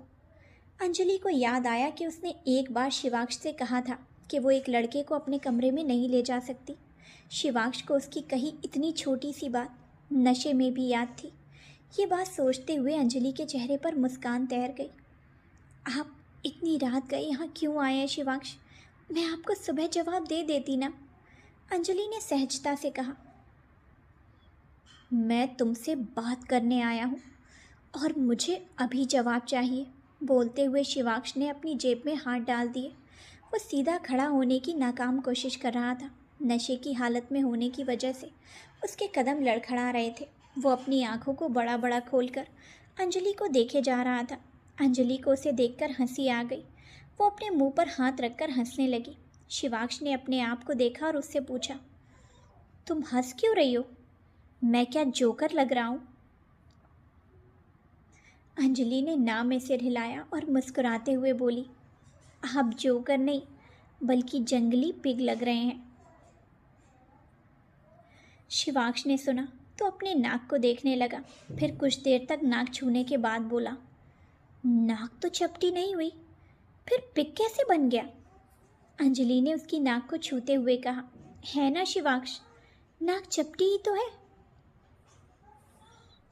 अंजलि को याद आया कि उसने एक बार शिवाक्ष से कहा था कि वो एक लड़के को अपने कमरे में नहीं ले जा सकती। शिवाक्ष को उसकी कही इतनी छोटी सी बात नशे में भी याद थी। ये बात सोचते हुए अंजलि के चेहरे पर मुस्कान तैर गई। आप इतनी रात गए यहाँ क्यों आए हैं शिवाक्ष? मैं आपको सुबह जवाब दे देती ना। अंजलि ने सहजता से कहा। मैं तुमसे बात करने आया हूँ और मुझे अभी जवाब चाहिए। बोलते हुए शिवाक्ष ने अपनी जेब में हाथ डाल दिए। वो सीधा खड़ा होने की नाकाम कोशिश कर रहा था। नशे की हालत में होने की वजह से उसके कदम लड़खड़ा रहे थे। वो अपनी आंखों को बड़ा बड़ा खोलकर अंजलि को देखे जा रहा था। अंजलि को उसे देखकर हंसी आ गई। वो अपने मुंह पर हाथ रखकर हंसने लगी। शिवाक्ष ने अपने आप को देखा और उससे पूछा, तुम हंस क्यों रही हो? मैं क्या जोकर लग रहा हूँ? अंजलि ने ना में सिर हिलाया और मुस्कुराते हुए बोली, आप जोकर नहीं बल्कि जंगली पिग लग रहे हैं। शिवाक्ष ने सुना तो अपने नाक को देखने लगा। फिर कुछ देर तक नाक छूने के बाद बोला, नाक तो चपटी नहीं हुई, फिर पिग कैसे बन गया? अंजलि ने उसकी नाक को छूते हुए कहा, है ना शिवाक्ष, नाक चपटी ही तो है।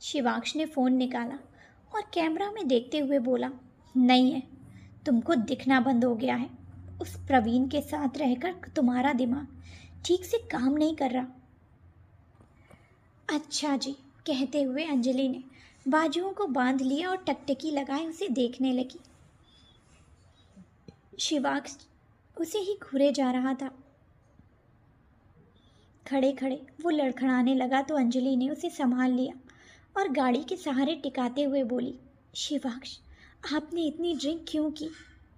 शिवाक्ष ने फ़ोन निकाला और कैमरा में देखते हुए बोला, नहीं है, तुमको दिखना बंद हो गया है। उस प्रवीण के साथ रहकर तुम्हारा दिमाग ठीक से काम नहीं कर रहा। अच्छा जी, कहते हुए अंजलि ने बाजुओं को बांध लिया और टकटकी लगाए उसे देखने लगी। शिवाक्ष उसे ही घूरे जा रहा था। खड़े खड़े वो लड़खड़ाने लगा तो अंजलि ने उसे संभाल लिया और गाड़ी के सहारे टिकाते हुए बोली, शिवाक्ष, आपने इतनी ड्रिंक क्यों की?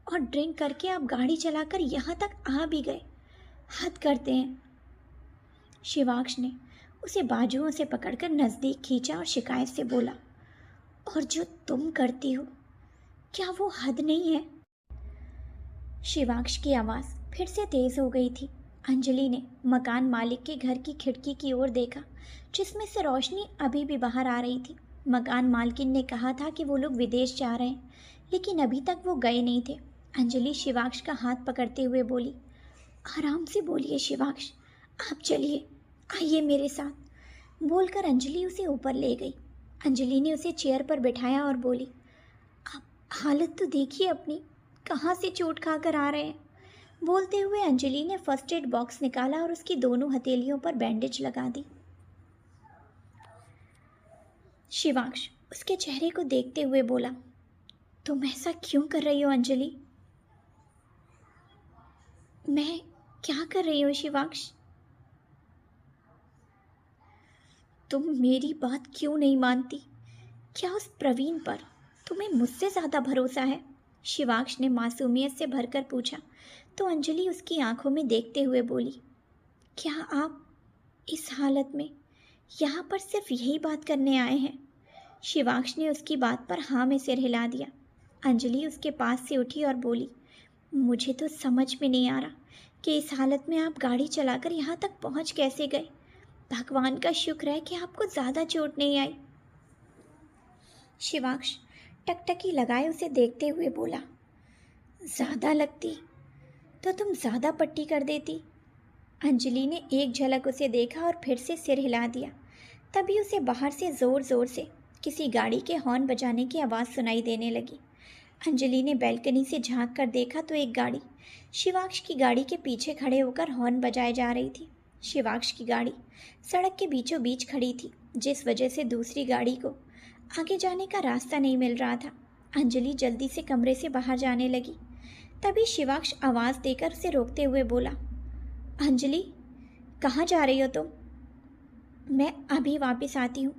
और ड्रिंक करके आप गाड़ी चलाकर यहाँ तक आ भी गए, हद करते हैं। शिवाक्ष ने उसे बाजुओं से पकड़कर नज़दीक खींचा और शिकायत से बोला, और जो तुम करती हो क्या वो हद नहीं है? शिवाक्ष की आवाज़ फिर से तेज़ हो गई थी। अंजलि ने मकान मालिक के घर की खिड़की की ओर देखा जिसमें से रोशनी अभी भी बाहर आ रही थी। मकान मालकिन ने कहा था कि वो लोग विदेश जा रहे हैं, लेकिन अभी तक वो गए नहीं थे। अंजलि शिवाक्ष का हाथ पकड़ते हुए बोली, आराम से बोलिए शिवाक्ष, आप चलिए, आइए मेरे साथ। बोलकर अंजलि उसे ऊपर ले गई। अंजलि ने उसे चेयर पर बिठाया और बोली, आप हालत तो देखिए अपनी, कहाँ से चोट खाकर आ रहे हैं। बोलते हुए अंजलि ने फर्स्ट एड बॉक्स निकाला और उसकी दोनों हथेलियों पर बैंडेज लगा दी। शिवाक्ष उसके चेहरे को देखते हुए बोला, तुम ऐसा क्यों कर रही हो अंजलि? मैं क्या कर रही हूँ शिवाक्ष? तुम मेरी बात क्यों नहीं मानती? क्या उस प्रवीण पर तुम्हें मुझसे ज़्यादा भरोसा है? शिवाक्ष ने मासूमियत से भरकर पूछा तो अंजलि उसकी आंखों में देखते हुए बोली, क्या आप इस हालत में यहाँ पर सिर्फ यही बात करने आए हैं? शिवाक्ष ने उसकी बात पर हाँ में सिर हिला दिया। अंजलि उसके पास से उठी और बोली, मुझे तो समझ में नहीं आ रहा कि इस हालत में आप गाड़ी चलाकर यहाँ तक पहुँच कैसे गए। भगवान का शुक्र है कि आपको ज़्यादा चोट नहीं आई। शिवाक्ष टकटकी लगाए उसे देखते हुए बोला, ज़्यादा लगती तो तुम ज़्यादा पट्टी कर देती। अंजलि ने एक झलक उसे देखा और फिर से सिर हिला दिया। तभी उसे बाहर से ज़ोर ज़ोर से किसी गाड़ी के हॉर्न बजाने की आवाज़ सुनाई देने लगी। अंजलि ने बैल्कनी से झांक कर देखा तो एक गाड़ी शिवाक्ष की गाड़ी के पीछे खड़े होकर हॉर्न बजाए जा रही थी। शिवाक्ष की गाड़ी सड़क के बीचों बीच खड़ी थी, जिस वजह से दूसरी गाड़ी को आगे जाने का रास्ता नहीं मिल रहा था। अंजलि जल्दी से कमरे से बाहर जाने लगी। तभी शिवाक्ष आवाज़ देकर उसे रोकते हुए बोला, अंजलि, कहाँ जा रही हो तुम? मैं अभी वापस आती हूँ,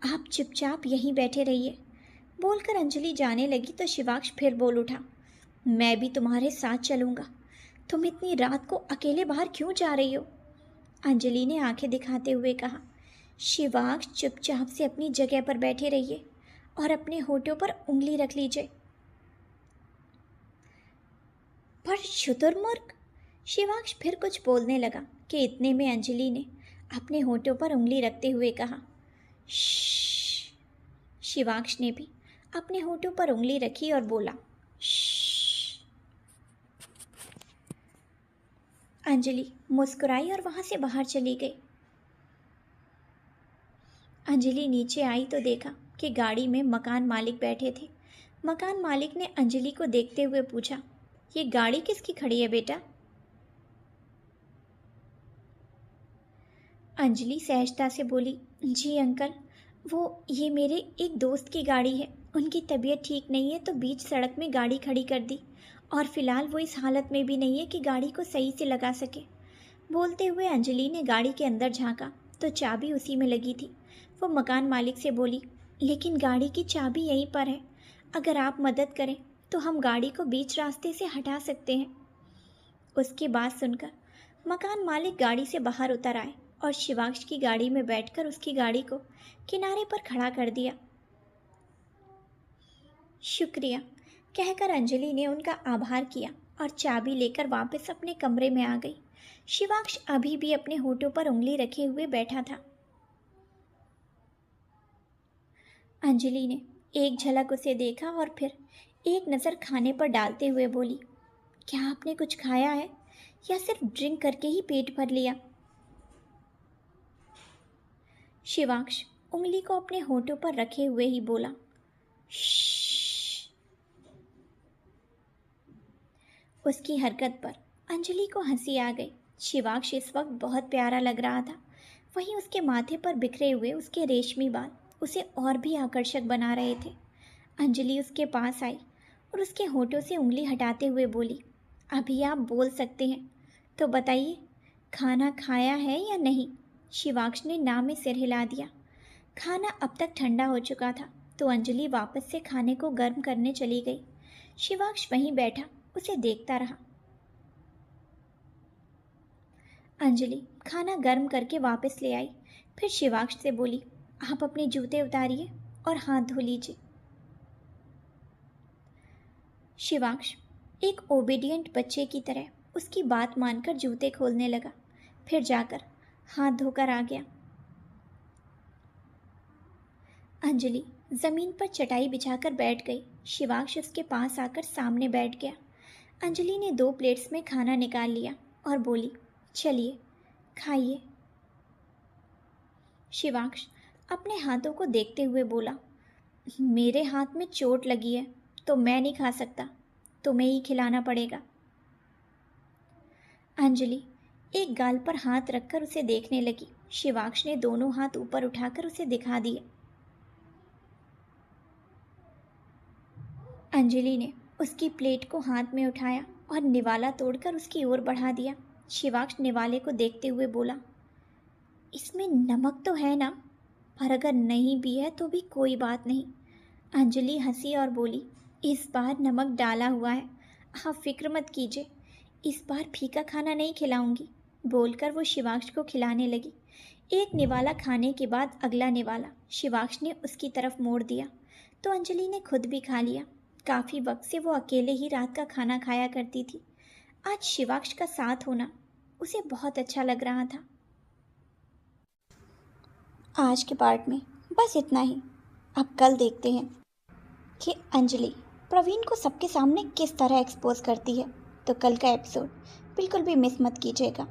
आप चुपचाप यहीं बैठे रहिए। बोलकर अंजलि जाने लगी तो शिवाक्ष फिर बोल उठा, मैं भी तुम्हारे साथ चलूँगा। तुम इतनी रात को अकेले बाहर क्यों जा रही हो? अंजलि ने आंखें दिखाते हुए कहा, शिवाक्ष, चुपचाप से अपनी जगह पर बैठे रहिए और अपने होठों पर उंगली रख लीजिए। पर शुतुरमुर्ग, शिवांश फिर कुछ बोलने लगा कि इतने में अंजलि ने अपने होठों पर उंगली रखते हुए कहा, श्श्श। शिवांश ने भी अपने होठों पर उंगली रखी और बोला, श्श्श। अंजलि मुस्कुराई और वहां से बाहर चली गई। अंजलि नीचे आई तो देखा कि गाड़ी में मकान मालिक बैठे थे। मकान मालिक ने अंजलि को देखते हुए पूछा, ये गाड़ी किसकी खड़ी है बेटा? अंजलि सहजता से बोली, जी अंकल, ये मेरे एक दोस्त की गाड़ी है। उनकी तबीयत ठीक नहीं है तो बीच सड़क में गाड़ी खड़ी कर दी और फिलहाल वो इस हालत में भी नहीं है कि गाड़ी को सही से लगा सके। बोलते हुए अंजलि ने गाड़ी के अंदर झांका तो चाबी उसी में लगी थी। वो मकान मालिक से बोली, लेकिन गाड़ी की चाबी यहीं पर है। अगर आप मदद करें तो हम गाड़ी को बीच रास्ते से हटा सकते हैं। उसकी बात सुनकर मकान मालिक गाड़ी से बाहर उतर आए और शिवांश की गाड़ी में बैठकर उसकी गाड़ी को किनारे पर खड़ा कर दिया। शुक्रिया कहकर अंजलि ने उनका आभार किया और चाबी लेकर वापस अपने कमरे में आ गई। शिवांश अभी भी अपने होठों पर उंगली रखे हुए बैठा था। अंजलि ने एक झलक उसे देखा और फिर एक नज़र खाने पर डालते हुए बोली, क्या आपने कुछ खाया है या सिर्फ ड्रिंक करके ही पेट भर लिया? शिवांश उंगली को अपने होठों पर रखे हुए ही बोला, श्श्श। उसकी हरकत पर अंजलि को हंसी आ गई। शिवांश इस वक्त बहुत प्यारा लग रहा था। वहीं उसके माथे पर बिखरे हुए उसके रेशमी बाल उसे और भी आकर्षक बना रहे थे। अंजलि उसके पास आई और उसके होठों से उंगली हटाते हुए बोली, अभी आप बोल सकते हैं, तो बताइए खाना खाया है या नहीं? शिवांश ने ना में सिर हिला दिया। खाना अब तक ठंडा हो चुका था तो अंजलि वापस से खाने को गर्म करने चली गई। शिवांश वहीं बैठा उसे देखता रहा। अंजलि खाना गर्म करके वापस ले आई। फिर शिवांश से बोली, आप अपने जूते उतारिए और हाथ धो लीजिए। शिवांश एक ओबीडियंट बच्चे की तरह उसकी बात मानकर जूते खोलने लगा। फिर जाकर हाथ धोकर आ गया। अंजलि जमीन पर चटाई बिछाकर बैठ गई। शिवांश उसके पास आकर सामने बैठ गया। अंजलि ने 2 प्लेट्स में खाना निकाल लिया और बोली, चलिए खाइए। शिवांश अपने हाथों को देखते हुए बोला, मेरे हाथ में चोट लगी है तो मैं नहीं खा सकता, तुम्हें ही खिलाना पड़ेगा। अंजलि एक गाल पर हाथ रखकर उसे देखने लगी। शिवांश ने दोनों हाथ ऊपर उठाकर उसे दिखा दिए। अंजलि ने उसकी प्लेट को हाथ में उठाया और निवाला तोड़कर उसकी ओर बढ़ा दिया। शिवांश निवाले को देखते हुए बोला, इसमें नमक तो है ना? पर अगर नहीं भी है तो भी कोई बात नहीं। अंजलि हंसी और बोली, इस बार नमक डाला हुआ है, आप फिक्र मत कीजिए, इस बार फीका खाना नहीं खिलाऊंगी। बोलकर वो शिवांश को खिलाने लगी। एक निवाला खाने के बाद अगला निवाला शिवांश ने उसकी तरफ मोड़ दिया तो अंजलि ने खुद भी खा लिया। काफ़ी वक्त से वो अकेले ही रात का खाना खाया करती थी। आज शिवांश का साथ होना उसे बहुत अच्छा लग रहा था। आज के पार्ट में बस इतना ही। अब कल देखते हैं कि अंजलि प्रवीण को सबके सामने किस तरह एक्सपोज करती है। तो कल का एपिसोड बिल्कुल भी मिस मत कीजिएगा।